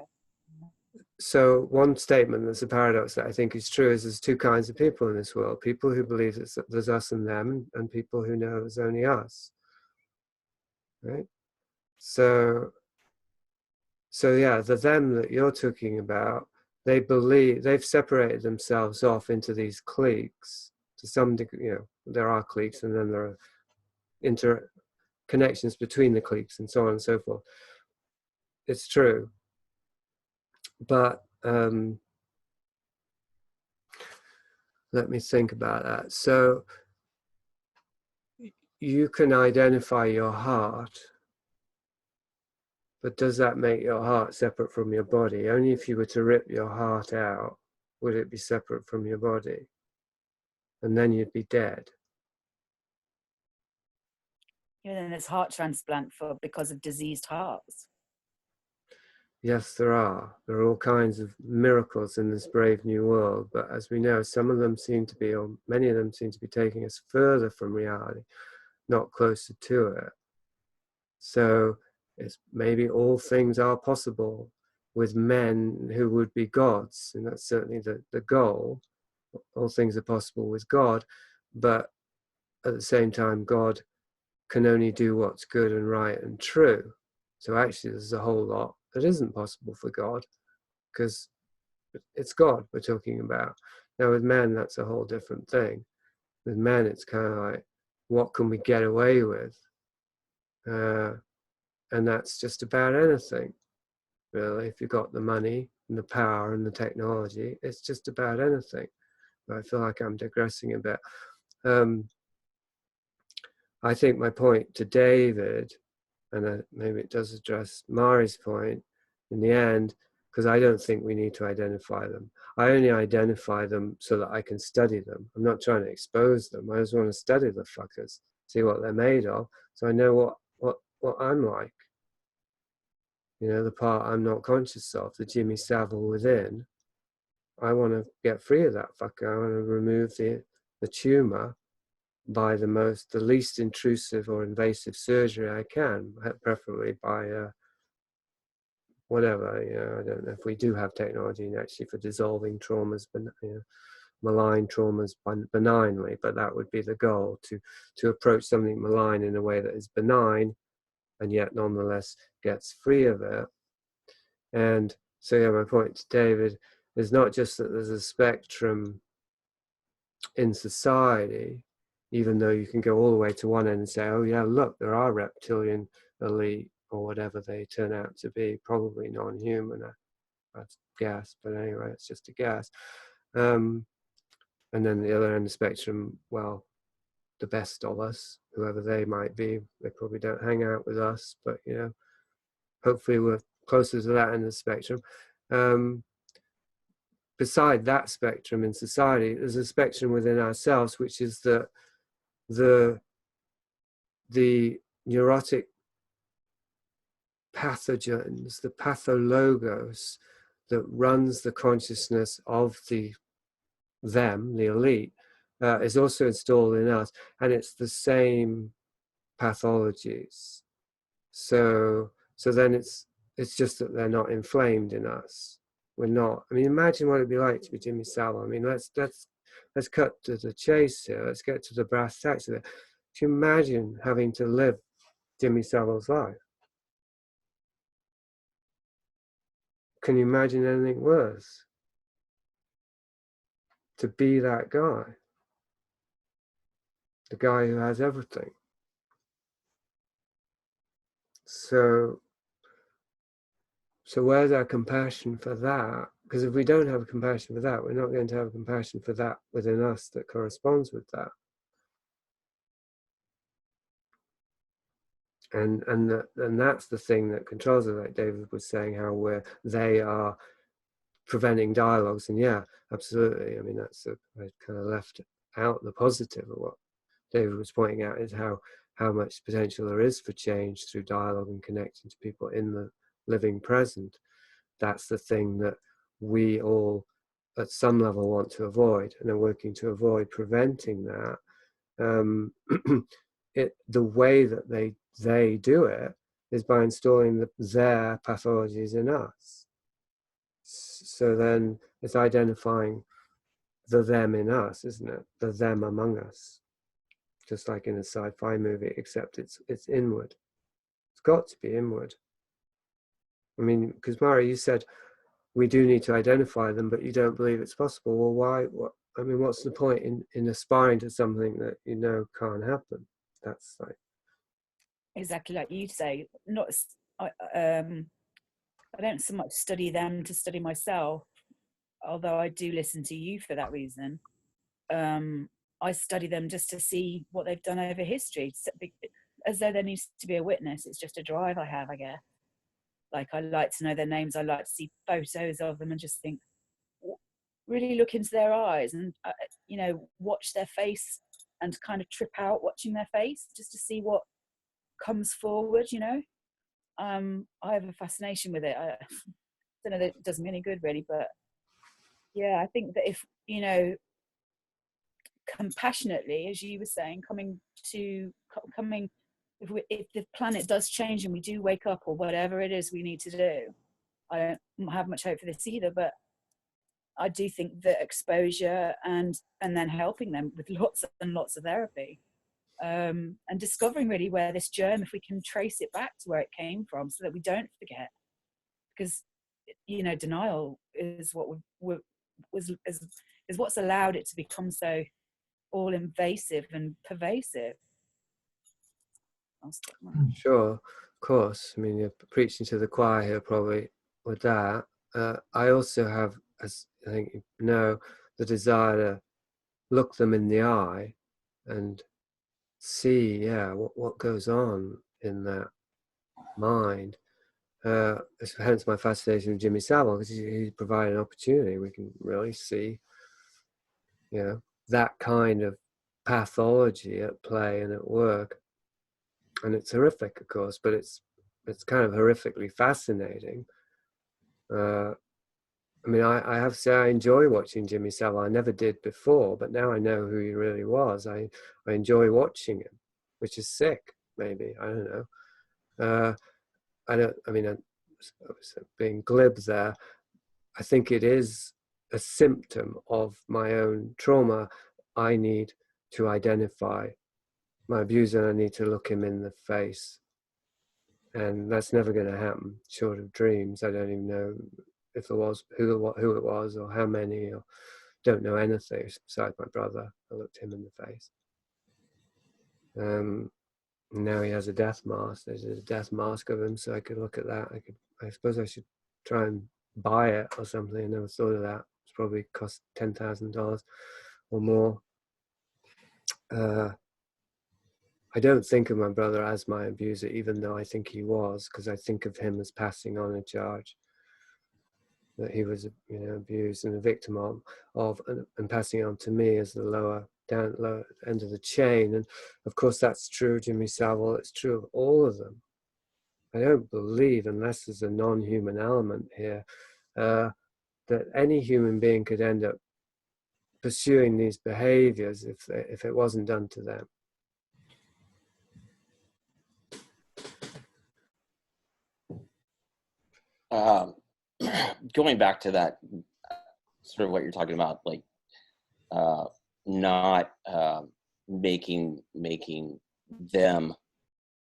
so one statement that's a paradox that I think is true is there's two kinds of people in this world: people who believe that there's us and them, and people who know there's only us. Right? So yeah, the them that you're talking about, they believe they've separated themselves off into these cliques to some degree. You know, there are cliques, and then there are connections between the cliques, and so on and so forth. It's true, but let me think about that. So you can identify your heart, but does that make your heart separate from your body? Only if you were to rip your heart out would it be separate from your body, and then you'd be dead. Yeah, then there's heart transplant because of diseased hearts. Yes, there are. There are all kinds of miracles in this brave new world, but as we know, some of them seem to be, or many of them seem to be taking us further from reality, not closer to it. So it's maybe all things are possible with men who would be gods, and that's certainly the goal. All things are possible with God, but at the same time, God can only do what's good and right and true. So actually there's a whole lot that isn't possible for God, because it's God we're talking about. Now with men, that's a whole different thing. With men, it's kind of like, what can we get away with? And that's just about anything, really. If you've got the money and the power and the technology, it's just about anything. But I feel like I'm digressing a bit. I think my point to David and maybe it does address Mari's point in the end, because I don't think we need to identify them. I only identify them so that I can study them. I'm not trying to expose them. I just want to study the fuckers, see what they're made of, so I know what I'm like. You know, the part I'm not conscious of, the Jimmy Savile within. I want to get free of that fucker. I want to remove the tumor by the least intrusive or invasive surgery I can, preferably by whatever, you know, I don't know if we do have technology actually for dissolving traumas, but malign traumas benignly, but that would be the goal, to approach something malign in a way that is benign and yet nonetheless gets free of it. And so yeah, my point to David is not just that there's a spectrum in society, even though you can go all the way to one end and say, oh yeah, look, there are reptilian elite or whatever they turn out to be, probably non-human, I'd guess, but anyway, it's just a guess. And then the other end of the spectrum, well, the best of us, whoever they might be, they probably don't hang out with us, but you know, hopefully we're closer to that end of the spectrum. Beside that spectrum in society, there's a spectrum within ourselves, which is that the neurotic pathogens, the pathologos that runs the consciousness of the elite, is also installed in us, and it's the same pathologies. So then it's just that they're not inflamed in us. We're not. I mean, imagine what it'd be like to be Jimmy Savile. I mean, let's cut to the chase here. Let's get to the brass tacks of it. Do you imagine having to live Jimmy Savile's life? Can you imagine anything worse? To be that guy, the guy who has everything. So where's our compassion for that? Because if we don't have a compassion for that, we're not going to have a compassion for that within us that corresponds with that. And that's the thing that controls it, like David was saying, how they are preventing dialogues. And yeah, absolutely. I mean, I kind of left out the positive of what David was pointing out, is how much potential there is for change through dialogue and connecting to people in the living present. That's the thing that we all at some level want to avoid, and are working to avoid preventing that. The way that they do it is by installing their pathologies in us. So then it's identifying the them in us, isn't it? The them among us. Just like in a sci-fi movie, except it's inward. It's got to be inward. I mean, because Mara, you said we do need to identify them, but you don't believe it's possible. Well, why? I mean, what's the point in aspiring to something that you know can't happen? That's like exactly like you say. Not I don't so much study them to study myself, although I do listen to you for that reason. I study them just to see what they've done over history, as though there needs to be a witness. It's just a drive I have, I guess. Like, I like to know their names. I like to see photos of them and just think, really look into their eyes and, you know, watch their face and kind of trip out watching their face just to see what comes forward, you know. I have a fascination with it. I don't know that it does me any good, really, but yeah, I think that if, you know, compassionately, as you were saying, if the planet does change and we do wake up or whatever it is we need to do, I don't have much hope for this either, but I do think that exposure and then helping them with lots and lots of therapy, and discovering really where this germ, if we can trace it back to where it came from, so that we don't forget, because, you know, denial is is what's allowed it to become so all invasive and pervasive. Sure, of course. I mean, you're preaching to the choir here, probably, with that. I also have, as I think you know, the desire to look them in the eye and see, yeah, what goes on in that mind. Hence my fascination with Jimmy Savile, because he provided an opportunity. We can really see, that kind of pathology at play and at work. And it's horrific, of course, but it's kind of horrifically fascinating. I mean, I have to say I enjoy watching Jimmy Savile. I never did before, but now I know who he really was. I enjoy watching him, which is sick, maybe. I don't know. I mean, I was being glib there. I think it is a symptom of my own trauma. I need to identify my abuser. I need to look him in the face. And that's never going to happen, short of dreams. I don't even know if it was who it was or how many, or don't know anything besides my brother. I looked him in the face. Now he has a death mask. There's a death mask of him, so I could look at that. I suppose I should try and buy it or something. I never thought of that. It's probably cost $10,000 or more. I don't think of my brother as my abuser, even though I think he was, because I think of him as passing on a charge that he was, abused and a victim of and passing it on to me as the lower end of the chain. And of course, that's true of Jimmy Savile. It's true of all of them. I don't believe, unless there's a non-human element here, that any human being could end up pursuing these behaviors if it wasn't done to them. Going back to that, sort of what you're talking about, like not making them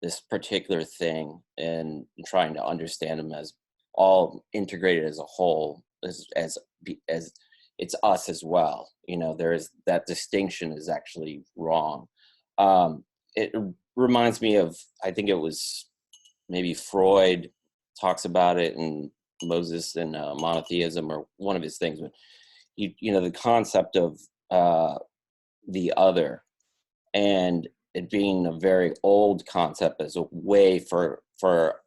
this particular thing and trying to understand them as all integrated as a whole, as it's us as well. There is that distinction is actually wrong. It reminds me of, I think it was maybe Freud talks about it in Moses and monotheism, or one of his things, but the concept of the other, and it being a very old concept as a way for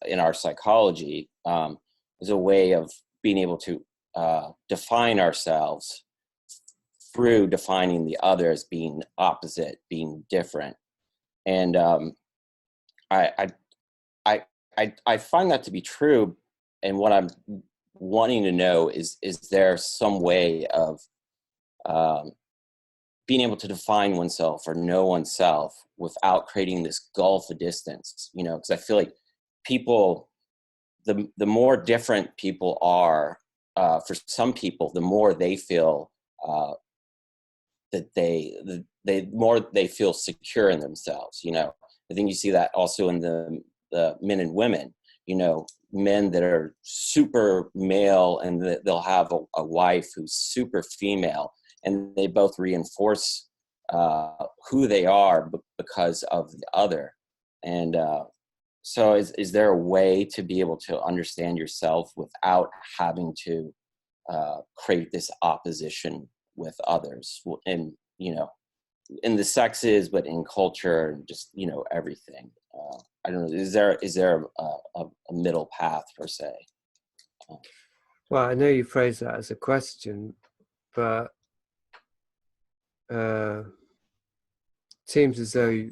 in our psychology, as a way of being able to define ourselves through defining the other as being opposite, being different. And I find that to be true. And what I'm wanting to know is there some way of being able to define oneself or know oneself without creating this gulf of distance? Because I feel like people, the more different people are, for some people, the more they feel that the more they feel secure in themselves. I think you see that also in the men and women. Men that are super male and they'll have a wife who's super female, and they both reinforce who they are because of the other. And so is there a way to be able to understand yourself without having to create this opposition with others, and in the sexes, but in culture, and just everything? I don't know. Is there a middle path per se? Well, I know you phrase that as a question, but seems as though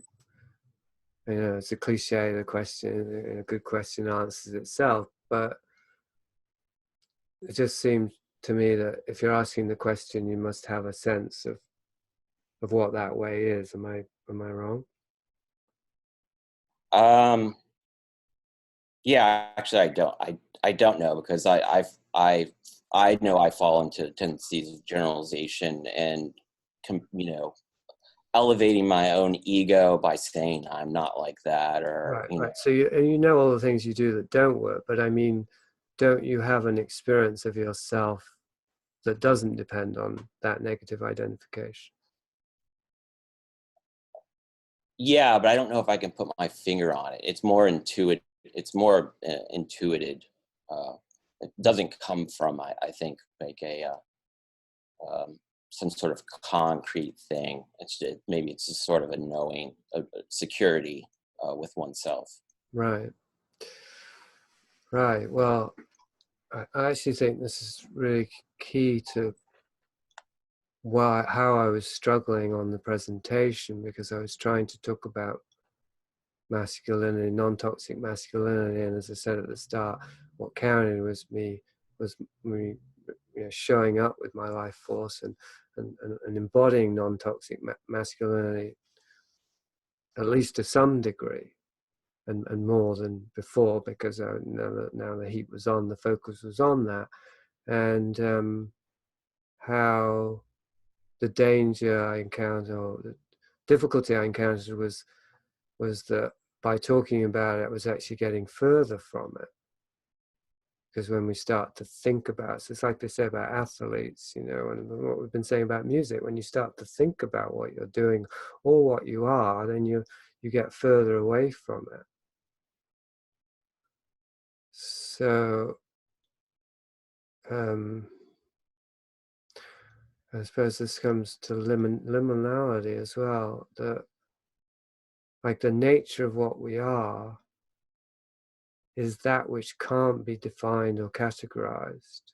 it's a cliche. The question, a good question, answers itself. But it just seems to me that if you're asking the question, you must have a sense of what that way is. Am I wrong? Yeah, actually, I don't know, because I know I fall into tendencies of generalization and elevating my own ego by saying I'm not like that, or right. So you know all the things you do that don't work, but I mean, don't you have an experience of yourself that doesn't depend on that negative identification? Yeah, but I don't know if I can put my finger on it. It's more intuitive. It's more intuited. It doesn't come from, I think, like some sort of concrete thing. Maybe it's just sort of a knowing, a security with oneself. Right. Right. Well, I actually think this is really key to how I was struggling on the presentation, because I was trying to talk about masculinity, non-toxic masculinity, and as I said at the start, what counted was me showing up with my life force and embodying non-toxic masculinity, at least to some degree, and more than before, because now the heat was on, the focus was on that, and how the danger I encountered, or the difficulty I encountered, was that by talking about it, I was actually getting further from it. Because when we start to think about it, so it's like they say about athletes, and what we've been saying about music, when you start to think about what you're doing or what you are, then you get further away from it. So I suppose this comes to liminality as well, that like the nature of what we are is that which can't be defined or categorized.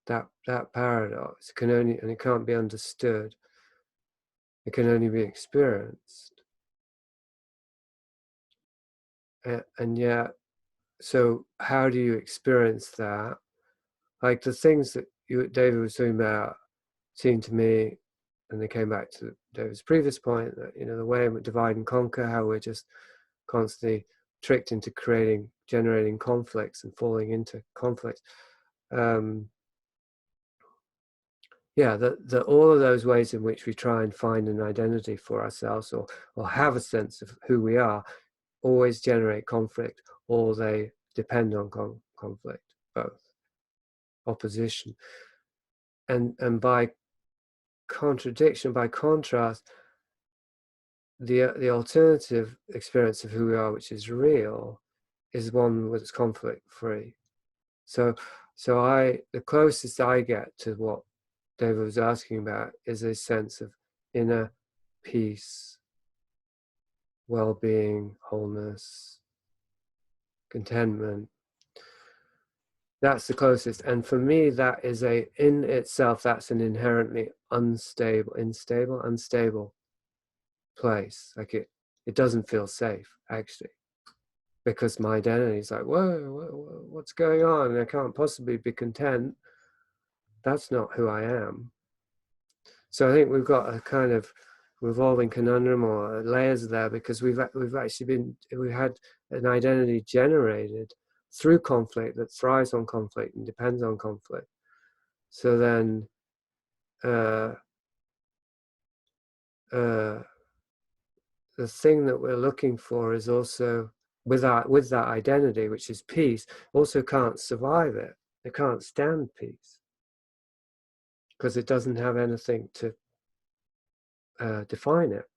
That paradox can only, and it can't be understood, it can only be experienced. And yet, so how do you experience that? Like the things that David was talking about seemed to me, and they came back to David's previous point, that the way we divide and conquer, how we're just constantly tricked into generating conflicts and falling into conflicts. That all of those ways in which we try and find an identity for ourselves, or have a sense of who we are, always generate conflict, or they depend on conflict, both opposition, and by contradiction, by contrast, the alternative experience of who we are, which is real, is one that's conflict free. So the closest I get to what David was asking about is a sense of inner peace, well-being, wholeness, contentment. That's the closest, and for me, that is in itself, that's an inherently unstable place. Like it doesn't feel safe, actually, because my identity is like, whoa, what's going on? And I can't possibly be content. That's not who I am. So I think we've got a kind of revolving conundrum, or layers there, because we've had an identity generated through conflict that thrives on conflict and depends on conflict. So then the thing that we're looking for is also, with that identity, which is peace, also can't survive it. It can't stand peace, because it doesn't have anything to define it.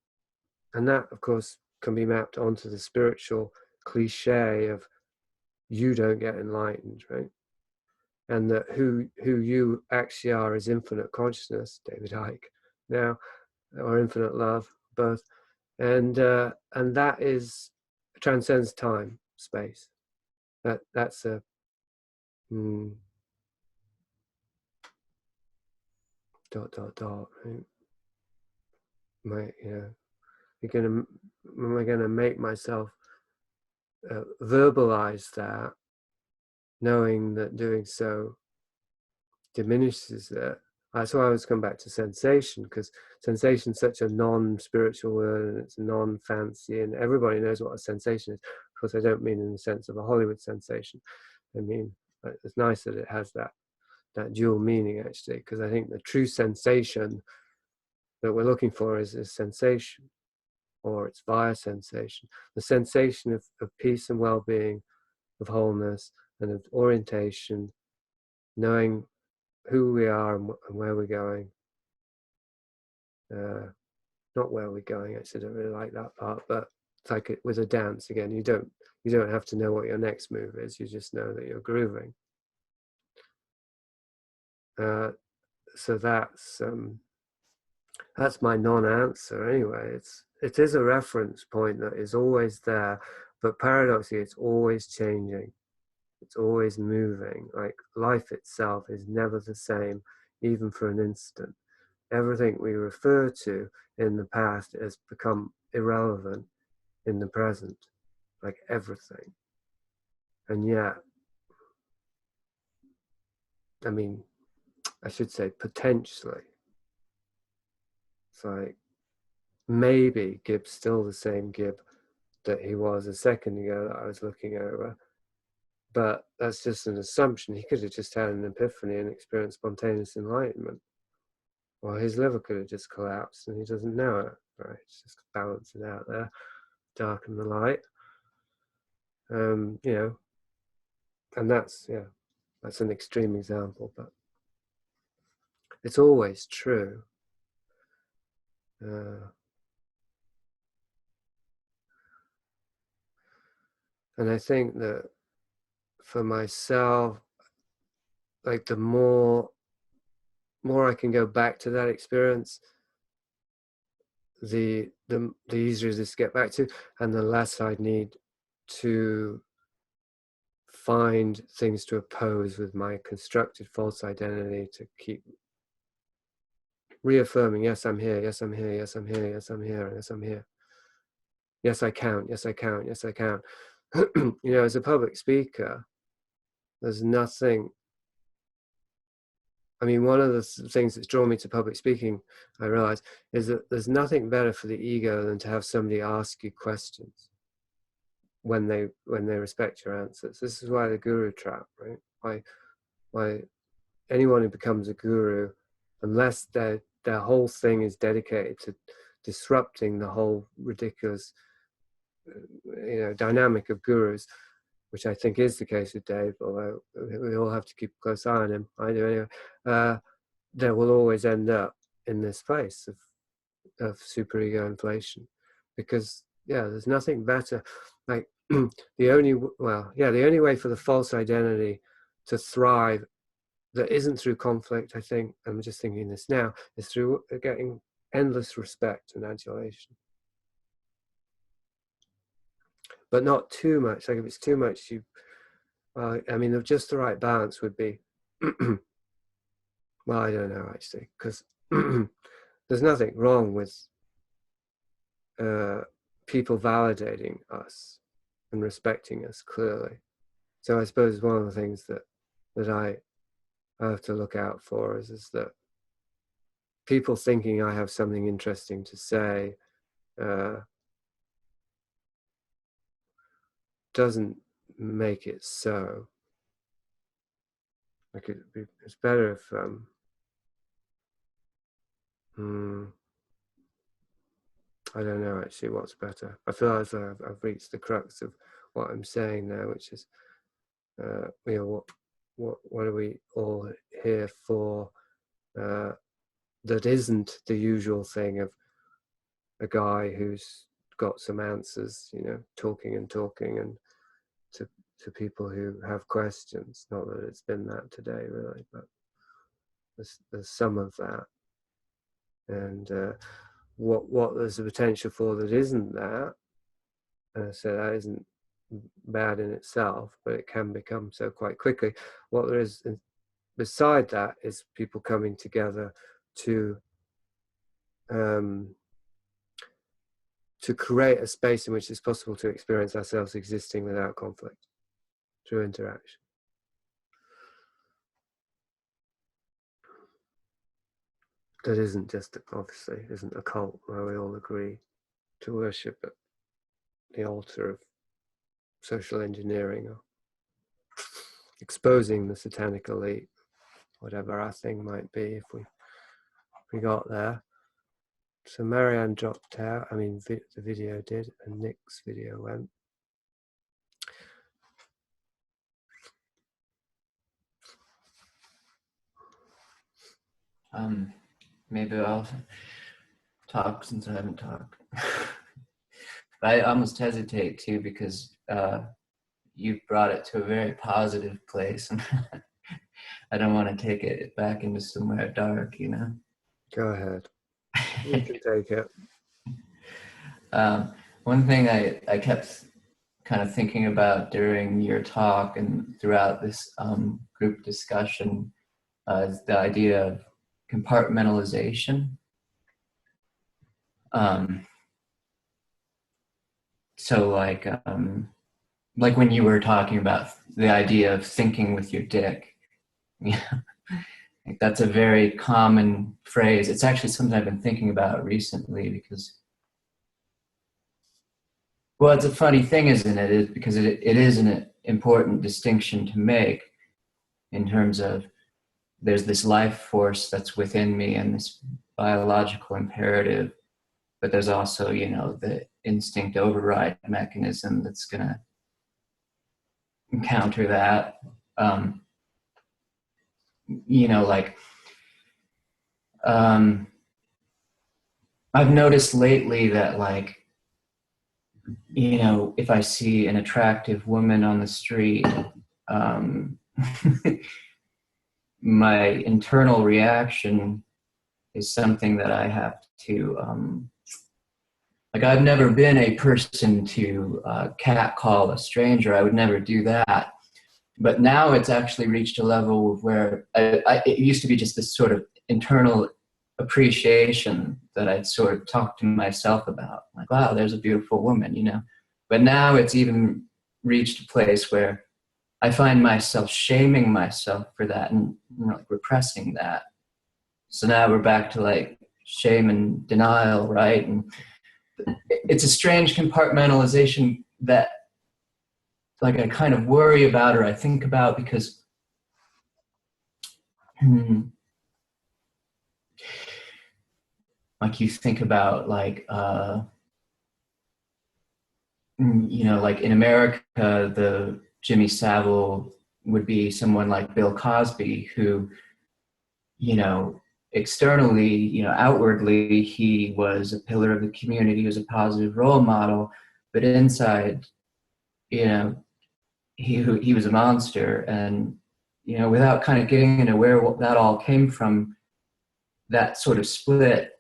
And that, of course, can be mapped onto the spiritual cliche of you don't get enlightened, right? And that who you actually are is infinite consciousness, David Icke now, or infinite love, both. And that transcends time, space. That's a right? Am I gonna make myself verbalize that, knowing that doing so diminishes it? That's why I always come back to sensation, because sensation is such a non-spiritual word, and it's non-fancy, and everybody knows what a sensation is. Of course, I don't mean in the sense of a Hollywood sensation. I mean, it's nice that it has that dual meaning, actually, because I think the true sensation that we're looking for is sensation, or it's via sensation. The sensation of peace and well-being, of wholeness, and of orientation, knowing who we are and where we're going. Not where we're going, actually, I don't really like that part, but it's like with a dance again, you don't have to know what your next move is, you just know that you're grooving. So that's my non-answer anyway. It is a reference point that is always there, But paradoxically, it's always changing. It's always moving. Like life itself is never the same, even for an instant. Everything we refer to in the past has become irrelevant in the present, like everything. And yet, I mean, I should say potentially, it's like maybe Gibb's still the same Gibb that he was a second ago that I was looking over. But that's just an assumption. He could have just had an epiphany and experienced spontaneous enlightenment. Or his liver could have just collapsed and he doesn't know it. Right? It's just balancing out there, dark and the light. You know, and that's an extreme example, but it's always true. And I think that for myself, like the more I can go back to that experience, the easier it is to get back to, and the less I need to find things to oppose with my constructed false identity to keep reaffirming, yes, I'm here, yes, I'm here, yes, I'm here, yes, I'm here, yes, I'm here. Yes, I count, yes, I count, yes, I count. You know, as a public speaker, there's nothing, I mean, one of the things that's drawn me to public speaking, I realize, is that there's nothing better for the ego than to have somebody ask you questions when they respect your answers. This is why the guru trap, right? Why anyone who becomes a guru, unless their whole thing is dedicated to disrupting the whole ridiculous, you know, dynamic of gurus, which I think is the case with Dave, although we all have to keep a close eye on him. I do anyway. They will always end up in this place of superego inflation, because there's nothing better. Like the only way for the false identity to thrive that isn't through conflict, I think, I'm just thinking this now, is through getting endless respect and adulation. But not too much. Like if it's too much, I mean, just the right balance would be, well, I don't know actually, because there's nothing wrong with people validating us and respecting us clearly. So I suppose one of the things that I have to look out for is that people thinking I have something interesting to say doesn't make it so. Like it's better if I don't know actually what's better. I feel as though I've reached the crux of what I'm saying now, which is you know, what are we all here for that isn't the usual thing of a guy who's got some answers, you know, talking and to people who have questions. Not that it's been that today really, but there's some of that. And what there's a potential for that isn't that, and I say that isn't bad in itself, but it can become so quite quickly. What there is beside that is people coming together to create a space in which it's possible to experience ourselves existing without conflict through interaction. That isn't just, obviously, isn't a cult where we all agree to worship at the altar of social engineering or exposing the satanic elite, whatever our thing might be if we got there. So Marianne dropped out, I mean the video did, and Nick's video went. Maybe I'll talk since I haven't talked. But I almost hesitate too, because you brought it to a very positive place, and I don't want to take it back into somewhere dark, you know. Go ahead. You can take it. One thing I kept kind of thinking about during your talk and throughout this group discussion is the idea of compartmentalization. So like when you were talking about the idea of thinking with your dick, like that's a very common phrase. It's actually something I've been thinking about recently because, well, it's a funny thing, isn't it? Is because it is an important distinction to make in terms of there's this life force that's within me and this biological imperative, but there's also, you know, the instinct override mechanism that's going to counter that. You know, like I've noticed lately that, like, you know, if I see an attractive woman on the street, my internal reaction is something that I have to, like, I've never been a person to catcall a stranger. I would never do that. But now it's actually reached a level where it used to be just this sort of internal appreciation that I'd sort of talk to myself about. Like, wow, there's a beautiful woman, you know. But now it's even reached a place where I find myself shaming myself for that and, you know, like repressing that. So now we're back to like shame and denial, right? And it's a strange compartmentalization that, like, I kind of worry about or I think about because like you think about like you know, like in America, the Jimmy Savile would be someone like Bill Cosby, who, you know, externally, you know, outwardly, he was a pillar of the community, he was a positive role model, but inside, you know, he was a monster. And, you know, without kind of getting into where that all came from, that sort of split,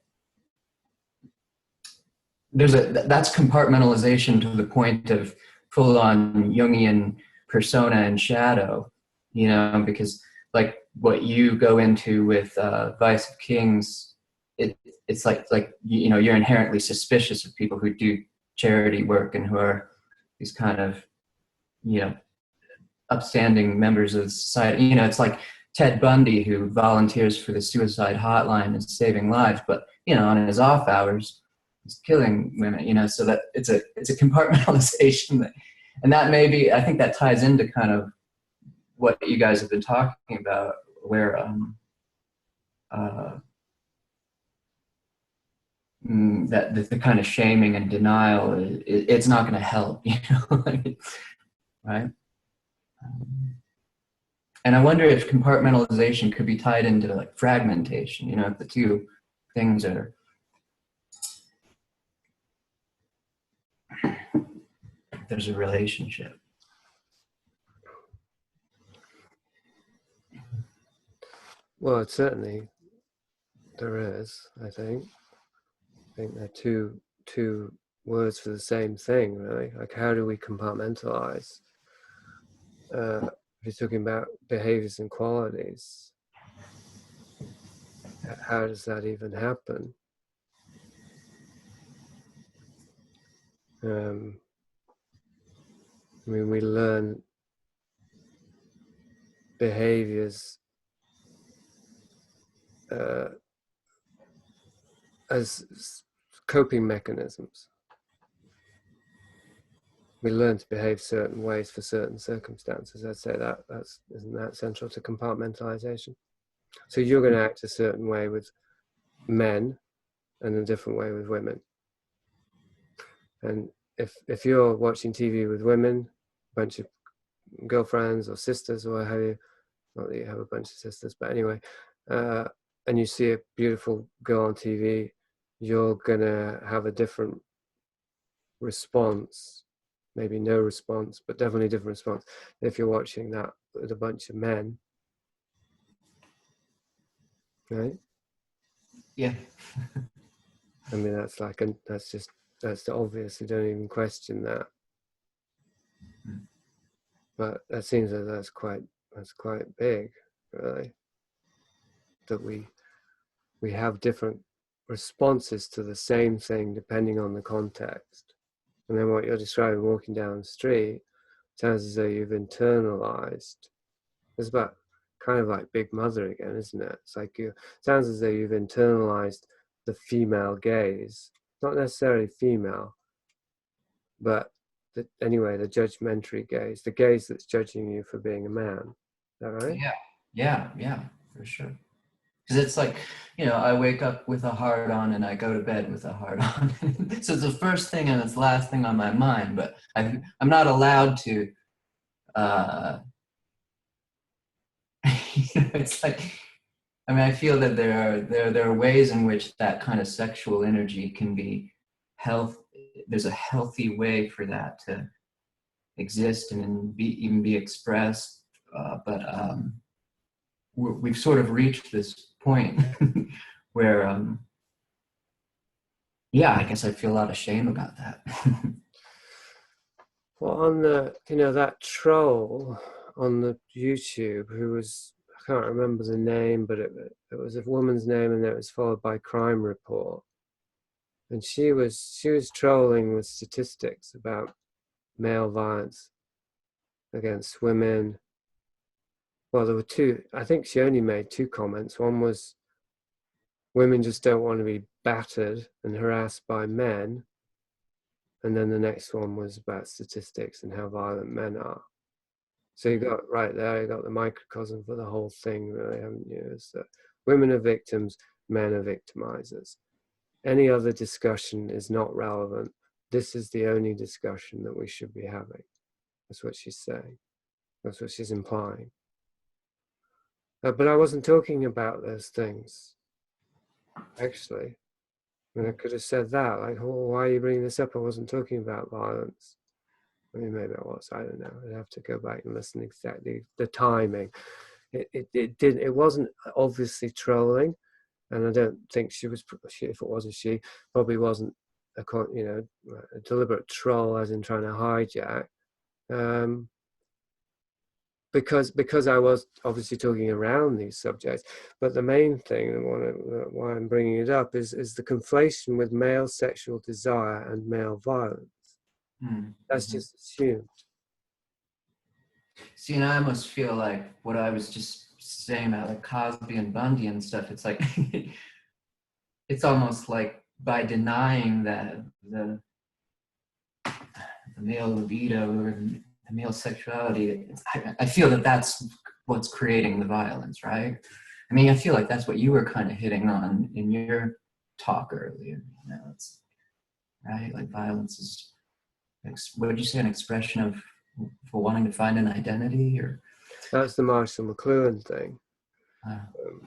that's compartmentalization to the point of full-on Jungian persona and shadow, you know, because like what you go into with Vice of Kings, it's like you know, you're inherently suspicious of people who do charity work and who are these kind of, you know, upstanding members of society. You know, it's like Ted Bundy, who volunteers for the suicide hotline and saving lives, but, you know, on his off hours, he's killing women, you know. So that it's a compartmentalization that, and that maybe, I think that ties into kind of what you guys have been talking about, where that the kind of shaming and denial, it's not going to help, you know, right? And I wonder if compartmentalization could be tied into like fragmentation, you know, if the two things are, there's a relationship. Well, certainly there is, I think. I think they're two words for the same thing, really. Like, how do we compartmentalize? If you're talking about behaviors and qualities, how does that even happen? I mean, we learn behaviors as coping mechanisms. We learn to behave certain ways for certain circumstances. I'd say isn't that central to compartmentalization? So you're going to act a certain way with men and a different way with women. And if you're watching TV with women, a bunch of girlfriends or sisters or what have you, not that you have a bunch of sisters, but anyway, and you see a beautiful girl on TV, you're going to have a different response, maybe no response, but definitely a different response if you're watching that with a bunch of men, right? Yeah. I mean, that's the obvious. You don't even question that. But that seems that that's quite big, really. That we have different responses to the same thing depending on the context. And then what you're describing, walking down the street, sounds as though you've internalized. It's about kind of like Big Mother again, isn't it? It's like sounds as though you've internalized the female gaze, not necessarily female, but anyway, the judgmentary gaze, the gaze that's judging you for being a man. Is that right? Yeah, for sure. Because it's like, I wake up with a hard on and I go to bed with a hard on. So it's the first thing and it's the last thing on my mind, but I'm not allowed to, it's like, I feel that there are ways in which that kind of sexual energy can be there's a healthy way for that to exist and even be expressed, but we've sort of reached this point where, I guess I feel a lot of shame about that. Well, on the, that troll on the YouTube who was, I can't remember the name, but it was a woman's name, and it was followed by Crime Report. And she was trolling with statistics about male violence against women. Well, there were two, I think she only made two comments. One was, women just don't want to be battered and harassed by men. And then the next one was about statistics and how violent men are. So you got right there, you got the microcosm for the whole thing, really, haven't you? Is that women are victims, men are victimizers. Any other discussion is not relevant. This is the only discussion that we should be having. That's what she's saying. That's what she's implying. But I wasn't talking about those things, actually. I could have said that, like, oh, why are you bringing this up? I wasn't talking about violence. I mean, maybe I was, I don't know. I'd have to go back and listen exactly. The timing. It wasn't obviously trolling, and I don't think she was, if it wasn't she, probably wasn't a deliberate troll as in trying to hijack. Because I was obviously talking around these subjects, but the main thing, why I'm bringing it up, is the conflation with male sexual desire and male violence. That's just assumed. See, and I almost feel like what I was just saying about like Cosby and Bundy and stuff, it's like, it's almost like by denying that the male libido or the male sexuality, I feel that that's what's creating the violence, right? I mean, I feel like that's what you were kind of hitting on in your talk earlier. It's right, like violence is, what did you say, an expression of for wanting to find an identity, or? That's the Marshall McLuhan thing.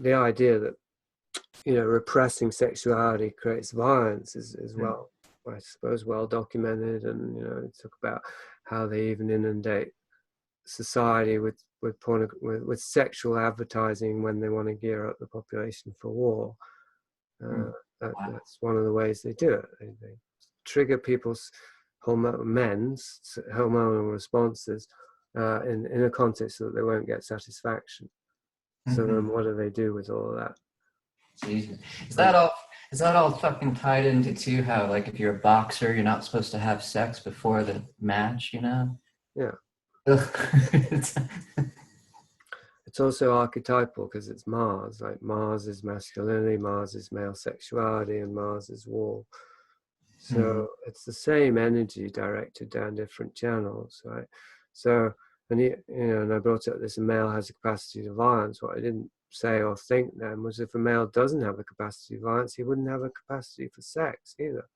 The idea that repressing sexuality creates violence is well, I suppose, well documented, and talk about how they even inundate society with sexual advertising when they want to gear up the population for war. That's one of the ways they do it. They trigger people's men's hormonal responses in a context so that they won't get satisfaction. So then what do they do with all of that? Jesus. Is that all fucking tied into too how, like, if you're a boxer, you're not supposed to have sex before the match, Yeah. It's also archetypal because it's Mars. Like, Mars is masculinity, Mars is male sexuality, and Mars is war. So it's the same energy directed down different channels, right? So, and I brought up this: a male has a capacity to violence. What I didn't say or think then was, if a male doesn't have a capacity to violence, he wouldn't have a capacity for sex either,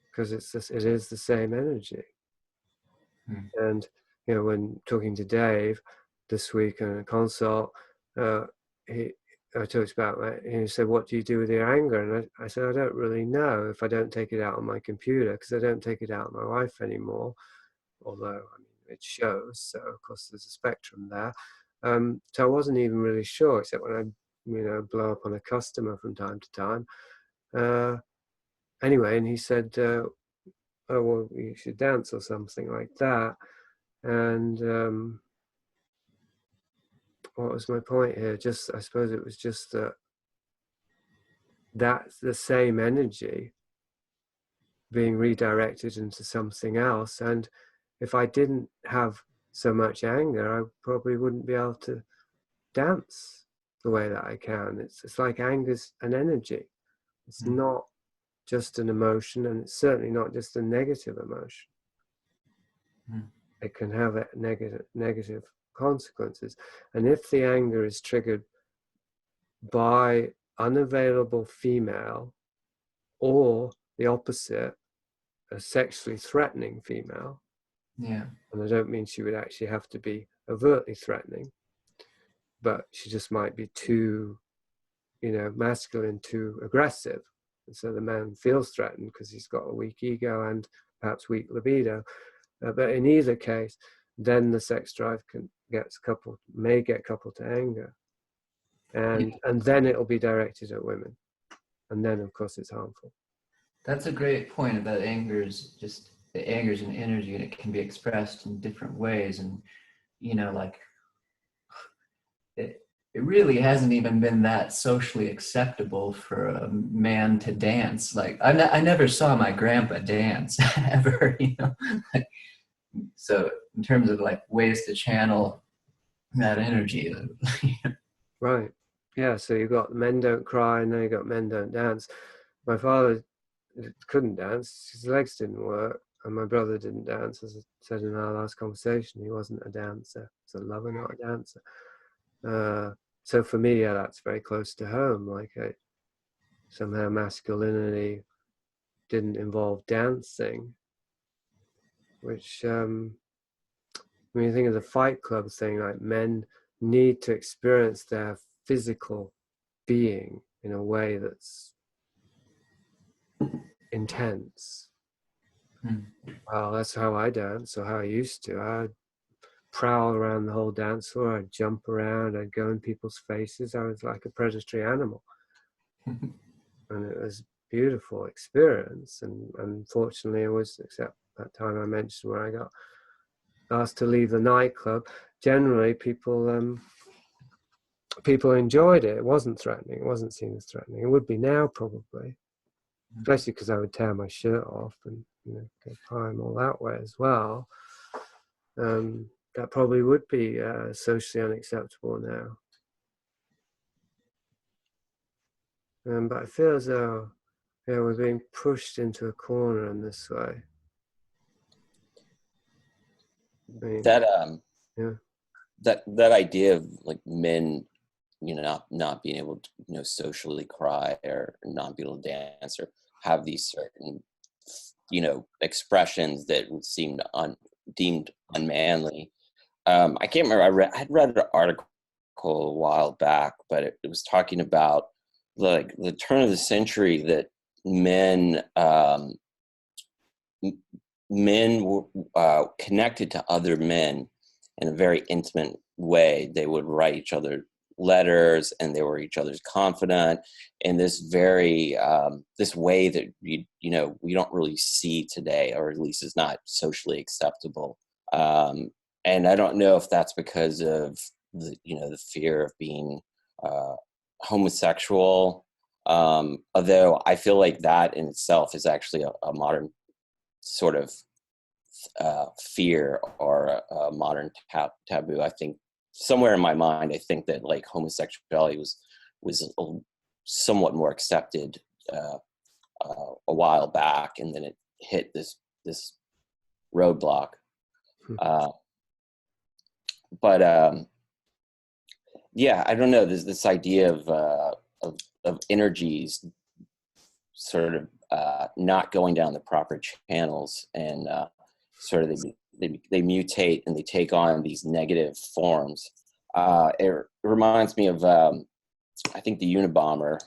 because it is the same energy. And when talking to Dave this week in a consult, I talked about, he said, what do you do with your anger? And I said, I don't really know if I don't take it out on my computer, because I don't take it out on my wife anymore, although it shows, so of course there's a spectrum there. So I wasn't even really sure, except when I blow up on a customer from time to time. Anyway, and he said, oh, well, you should dance or something like that. And what was my point here? I suppose it was just that that's the same energy being redirected into something else. And if I didn't have so much anger, I probably wouldn't be able to dance the way that I can. It's like anger's an energy. It's not just an emotion, and it's certainly not just a negative emotion. It can have negative consequences. And if the anger is triggered by unavailable female, or the opposite, a sexually threatening female, Yeah. and I don't mean she would actually have to be overtly threatening, but she just might be too, masculine, too aggressive. And so the man feels threatened because he's got a weak ego and perhaps weak libido. But in either case, then the sex drive may get coupled to anger. And then it'll be directed at women. And then, of course, it's harmful. That's a great point about anger's an energy, and it can be expressed in different ways. And, like it really hasn't even been that socially acceptable for a man to dance. Like I never saw my grandpa dance ever, So in terms of like ways to channel that energy. Right. Yeah, so you've got men don't cry, and then you've got men don't dance. My father couldn't dance, his legs didn't work, and my brother didn't dance. As I said in our last conversation, he wasn't a dancer. He's a lover, not a dancer. So for me, yeah, that's very close to home. Like somehow masculinity didn't involve dancing, which when you think of the Fight Club thing, like men need to experience their physical being in a way that's intense. Well, that's how I dance, or how I used to. I'd prowl around the whole dance floor, I'd jump around, I'd go in people's faces. I was like a predatory animal. And it was a beautiful experience. And unfortunately, it was, except that time I mentioned where I got asked to leave the nightclub. Generally, people enjoyed it. It wasn't threatening. It wasn't seen as threatening. It would be now, probably, especially because I would tear my shirt off and go prime all that way as well. That probably would be socially unacceptable now. But I feel as though we're being pushed into a corner in this way. I mean, that idea of like men, not being able to, socially cry or not be able to dance or have these certain, expressions that would seem deemed unmanly. I can't remember. I had read an article a while back, but it was talking about like the turn of the century that men were connected to other men in a very intimate way. They would write each other letters, and they were each other's confidant in this very this way that we don't really see today, or at least is not socially acceptable. And I don't know if that's because of the fear of being homosexual, although I feel like that in itself is actually a modern sort of fear or a modern taboo. I think somewhere in my mind, I think that like homosexuality was somewhat more accepted a while back, and then it hit this roadblock. But yeah, I don't know. There's this idea of energies sort of not going down the proper channels, and sort of they mutate and they take on these negative forms. It reminds me of I think the Unabomber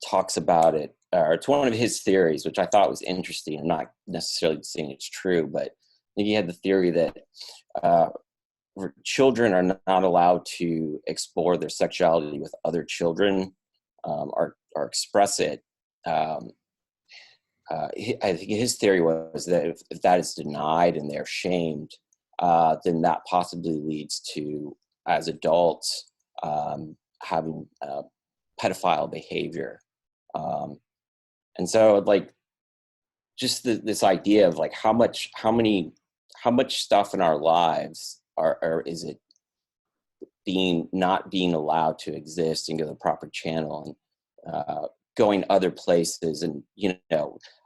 talks about it, or it's one of his theories, which I thought was interesting. I'm not necessarily saying it's true, but I think he had the theory that children are not allowed to explore their sexuality with other children or express it I think his theory was that if that is denied and they're shamed, then that possibly leads to, as adults, having pedophile behavior. And so, like, just this idea of like how much stuff in our lives is it not being allowed to exist and go the proper channel, and going other places. And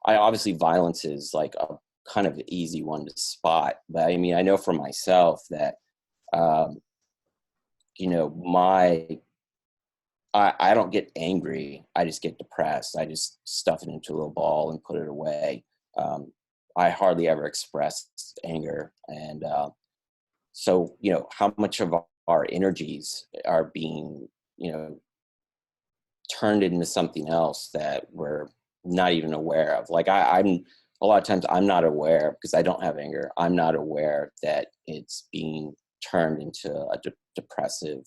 obviously violence is like a kind of easy one to spot, but I mean, I know for myself that I don't get angry. I just get depressed. I just stuff it into a little ball and put it away. I hardly ever express anger. And so, how much of our energies are being, turned into something else that we're not even aware of. Like I'm a lot of times I'm not aware, because I don't have anger. I'm not aware that it's being turned into a depressive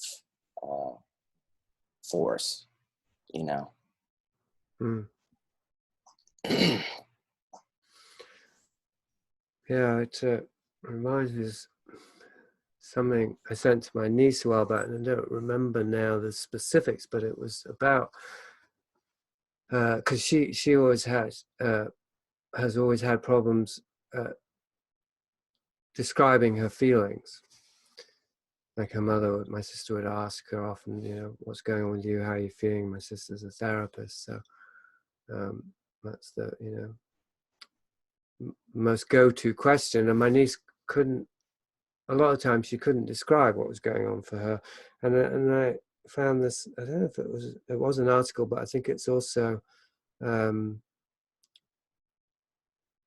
force, Mm. Yeah, it reminds me of something I sent to my niece a while back, and I don't remember now the specifics, but it was about because she always has always had problems describing her feelings. Like her mother, my sister would ask her often, what's going on with you? How are you feeling? My sister's a therapist, so that's the most go-to question. And my niece couldn't. A lot of times she couldn't describe what was going on for her, and I found this. I don't know if it was an article, but I think it's also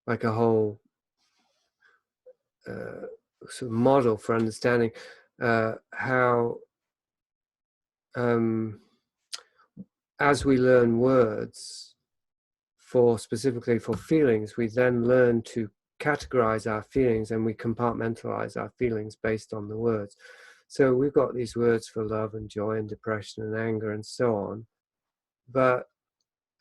like a whole sort of model for understanding how as we learn words specifically for feelings, we then learn to categorize our feelings, and we compartmentalize our feelings based on the words. So we've got these words for love and joy and depression and anger and so on, but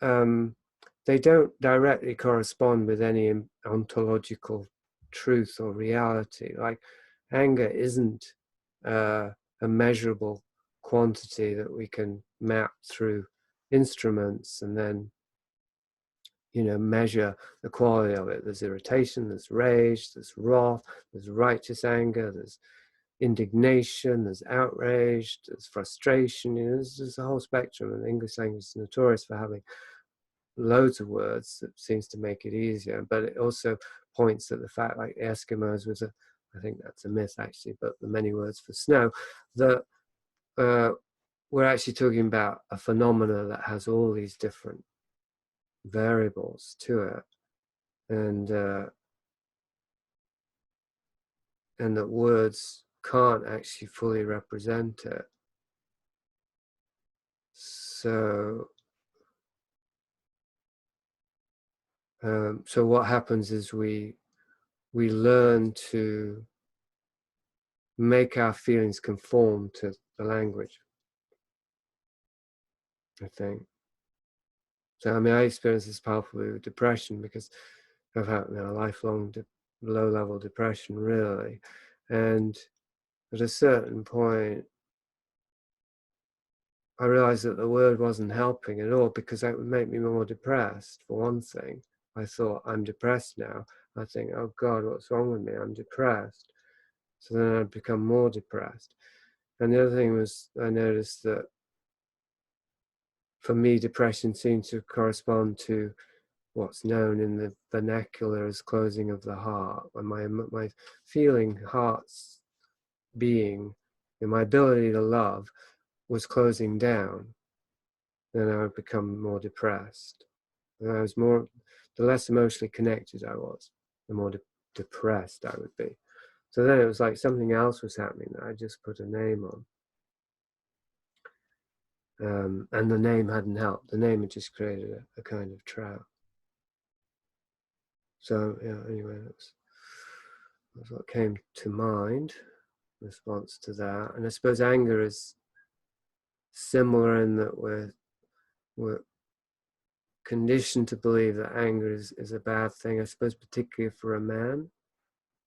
they don't directly correspond with any ontological truth or reality. Like anger isn't a measurable quantity that we can map through instruments and then measure the quality of it. There's irritation, there's rage, there's wrath, there's righteous anger, there's indignation, there's outrage, there's frustration. There's a whole spectrum, and the English language is notorious for having loads of words that seems to make it easier, but it also points at the fact, like Eskimos was I think that's a myth actually, but the many words for snow, that we're actually talking about a phenomena that has all these different variables to it, and that words can't actually fully represent it. So so what happens is we learn to make our feelings conform to the language, I think. So I mean, I experience this powerfully with depression, because I've had a lifelong low-level depression, really. And at a certain point, I realized that the word wasn't helping at all, because that would make me more depressed, for one thing. I thought, I'm depressed now. I think, oh God, what's wrong with me? I'm depressed. So then I'd become more depressed. And the other thing was, I noticed that for me, depression seemed to correspond to what's known in the vernacular as closing of the heart. When my feeling, heart's being, and my ability to love was closing down, then I would become more depressed. And I was the less emotionally connected I was, the more depressed I would be. So then it was like something else was happening that I just put a name on. And the name hadn't helped. The name had just created a kind of trap. So yeah, anyway, that's what came to mind in response to that. And I suppose anger is similar in that we're conditioned to believe that anger is a bad thing, I suppose, particularly for a man,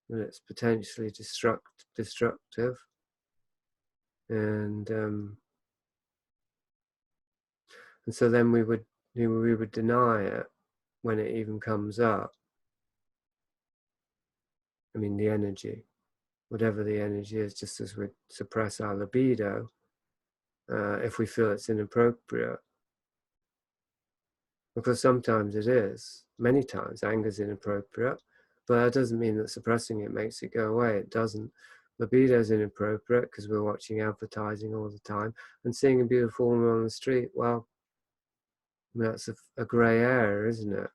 and it's potentially destructive. And so then we would deny it when it even comes up. I mean, the energy, whatever the energy is, just as we suppress our libido if we feel it's inappropriate. Because sometimes it is, many times anger is inappropriate, but that doesn't mean that suppressing it makes it go away. It doesn't. Libido is inappropriate because we're watching advertising all the time and seeing a beautiful woman on the street. Well, I mean, that's a grey area, isn't it?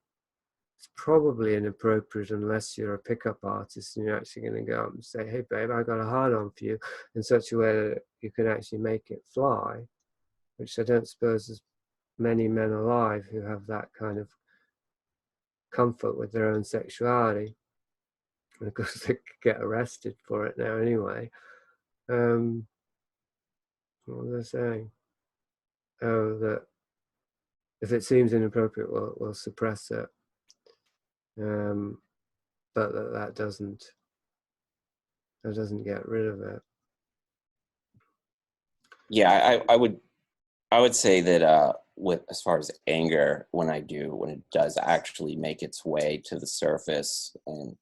It's probably inappropriate unless you're a pickup artist and you're actually going to go up and say, hey babe, I got a hard on for you, in such a way that you can actually make it fly, which I don't suppose there's many men alive who have that kind of comfort with their own sexuality. And of course they could get arrested for it now anyway. What was I saying? Oh, that if it seems inappropriate, we'll suppress it. But that doesn't get rid of it. Yeah, I would say that with as far as anger, when it does actually make its way to the surface and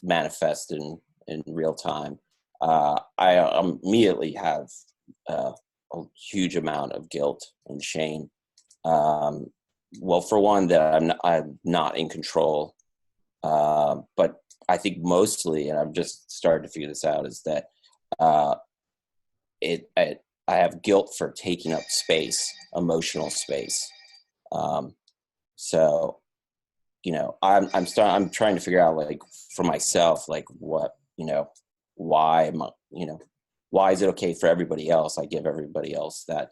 manifest in real time, I immediately have a huge amount of guilt and shame. Well, for one, that I'm not in control, but I think mostly, and I've just started to figure this out, is that I have guilt for taking up space, emotional space. So, I'm trying to figure out, like, for myself, like, what, why am I, why is it okay for everybody else? I give everybody else that,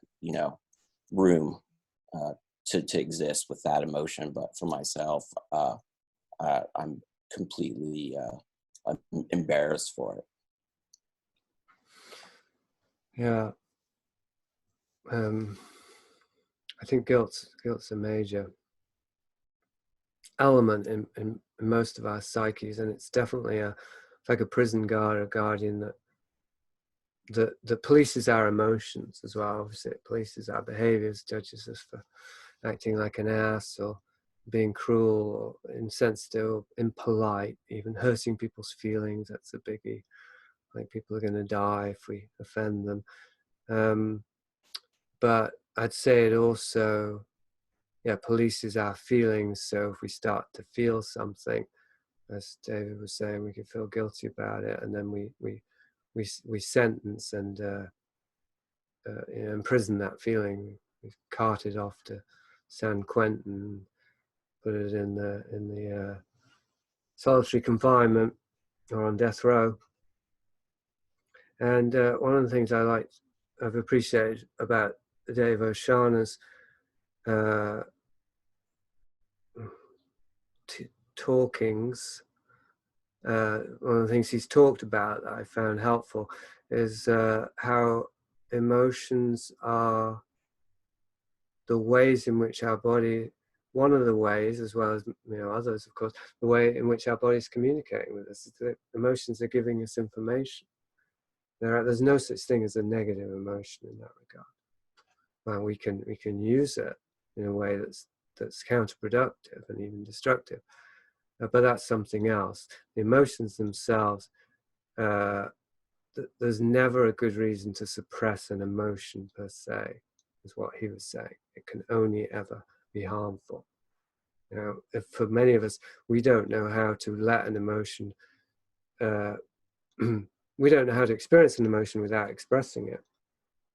room to exist with that emotion, but for myself, I'm completely I'm embarrassed for it. Yeah. I think guilt's a major element in most of our psyches, and it's definitely like a prison guard or guardian that polices our emotions as well. Obviously it polices our behaviors, judges us for acting like an ass or being cruel or insensitive or impolite, even hurting people's feelings. That's a biggie. Like, people are going to die if we offend them. But I'd say it also, polices our feelings. So if we start to feel something, as David was saying, we can feel guilty about it, and then we sentence and imprison that feeling. We cart it off to San Quentin, put it in the solitary confinement or on death row. And one of the things I've appreciated about Dave Oshana's talkings, one of the things he's talked about that I found helpful is how emotions are the ways in which our body, one of the ways, as well as others, of course, the way in which our body is communicating with us. The emotions are giving us information. There's no such thing as a negative emotion in that regard. Well, we can use it in a way that's counterproductive and even destructive, but that's something else. The emotions themselves, there's never a good reason to suppress an emotion per se, is what he was saying. It can only ever be harmful. If for many of us, we don't know how to let an emotion, we don't know how to experience an emotion without expressing it,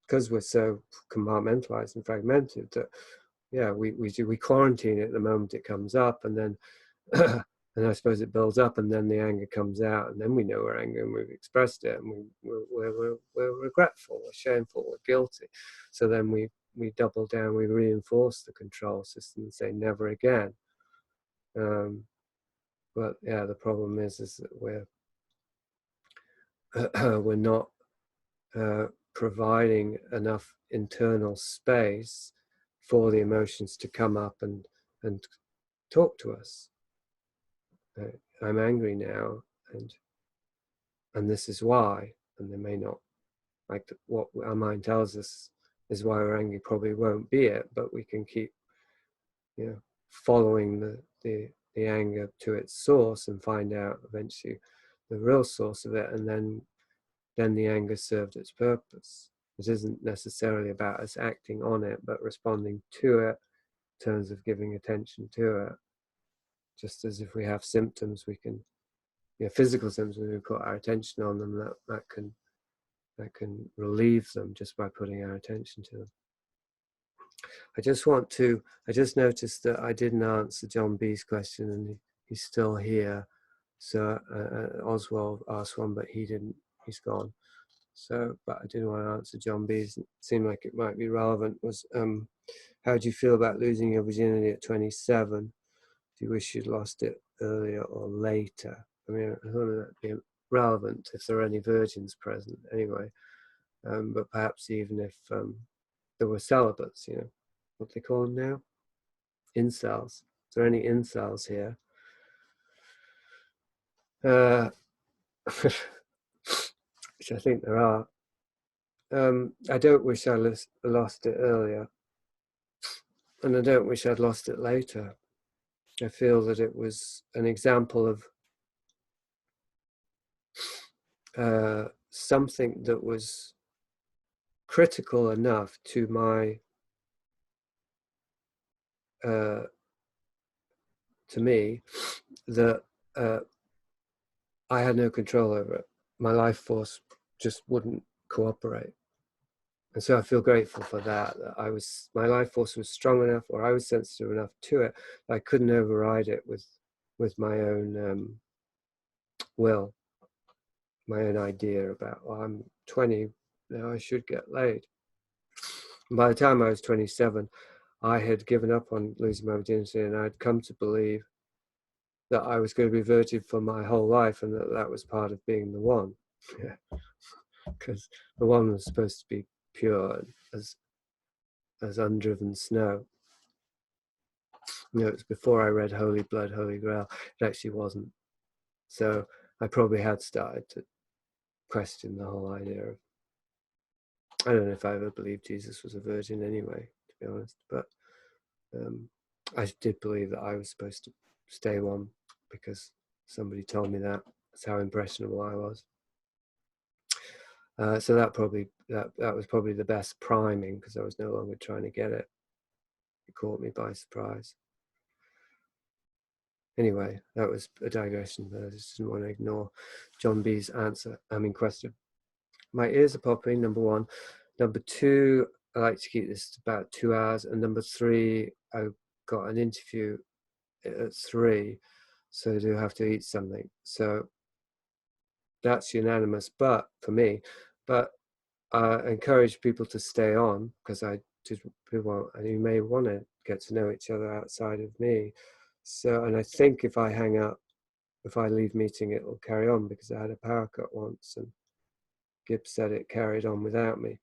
because we're so compartmentalized and fragmented that, we quarantine it the moment it comes up, and then and I suppose it builds up, and then the anger comes out, and then we know we're angry and we've expressed it, and we're regretful, we're shameful, we're guilty. So then we double down, we reinforce the control system and say never again. But the problem is that we're not providing enough internal space for the emotions to come up and talk to us. I'm angry now, and this is why. And they may not, like what our mind tells us is why we're angry, probably won't be it, but we can keep, following the anger to its source and find out eventually the real source of it, and then the anger served its purpose. It isn't necessarily about us acting on it, but responding to it in terms of giving attention to it. Just as if we have symptoms, we can, physical symptoms, we put our attention on them, that can relieve them just by putting our attention to them. I just noticed that I didn't answer John B's question, and he's still here. So Oswald asked one, but he didn't, he's gone. So, but I didn't want to answer John B's. It seemed like it might be relevant. Was how do you feel about losing your virginity at 27? Do you wish you'd lost it earlier or later? I mean, I don't know that'd be relevant if there are any virgins present anyway. But perhaps even if there were celibates, what they call them now? Incels. Is there any incels here? Which I think there are. I don't wish I lost it earlier, and I don't wish I'd lost it later. I feel that it was an example of something that was critical enough to my to me that I had no control over it. My life force just wouldn't cooperate. And so I feel grateful for that my life force was strong enough, or I was sensitive enough to it, that I couldn't override it with my own will, my own idea about, well, I'm 20, now I should get laid. And by the time I was 27, I had given up on losing my virginity, and I'd come to believe that I was going to be virgin for my whole life, and that was part of being the one. Because the one was supposed to be pure as undriven snow. It was before I read Holy Blood, Holy Grail. It actually wasn't. So I probably had started to question the whole idea of, I don't know if I ever believed Jesus was a virgin anyway, to be honest, but I did believe that I was supposed to stay one because somebody told me that. That's how impressionable I was. So that was probably the best priming, because I was no longer trying to get it. It caught me by surprise. Anyway, that was a digression, but I just didn't want to ignore John B's question. My ears are popping, number one. Number two, I like to keep this to about 2 hours. And number three, I got an interview at 3, so I do have to eat something. So that's unanimous, but for me, but I encourage people to stay on, because and you may want to get to know each other outside of me. So, and I think if I hang up, if I leave meeting, it will carry on, because I had a power cut once, and Gibbs said it carried on without me.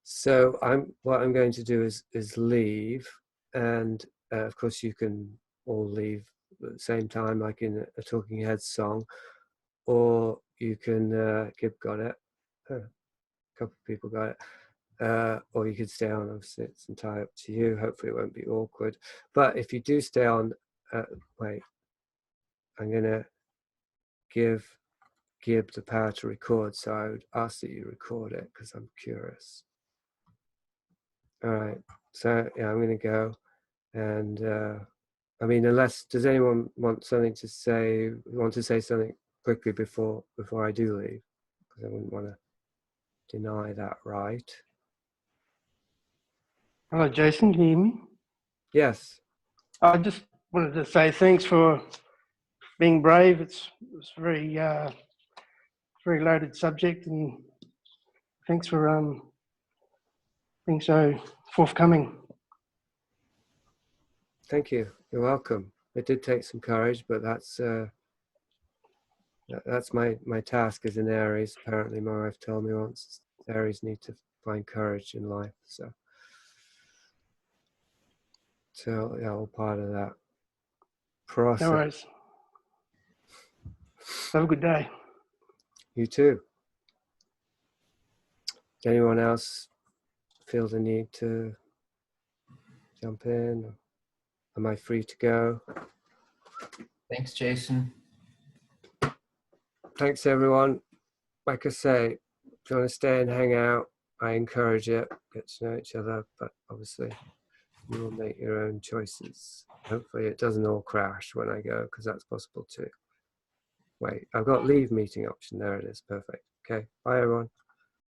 So what I'm going to do is leave, and of course you can all leave at the same time, like in a Talking Heads song, or you can, Gib got it, a couple of people got it, or you could stay on. Obviously it's entirely up to you. Hopefully it won't be awkward, but if you do stay on, wait, I'm gonna give Gib the power to record, so I would ask that you record it, because I'm curious. All right, so yeah, I'm gonna go, and I mean, does anyone want to say something quickly before I do leave? Because I wouldn't want to deny that right. Hello, Jason, can you hear me? Yes. I just wanted to say thanks for being brave. It's very very loaded subject, and thanks for being so forthcoming. Thank you. You're welcome. It did take some courage, but that's my task as an Aries. Apparently, my wife told me once, Aries need to find courage in life. So So yeah, all part of that No process. worries. Have a good day. You too. Anyone else feel the need to jump in? Am I free to go? Thanks, Jason. Thanks, everyone. Like I say, if you want to stay and hang out, I encourage it. Get to know each other, but obviously you will make your own choices. Hopefully it doesn't all crash when I go, because that's possible too. Wait, I've got leave meeting option. There it is. Perfect. Okay. Bye, everyone.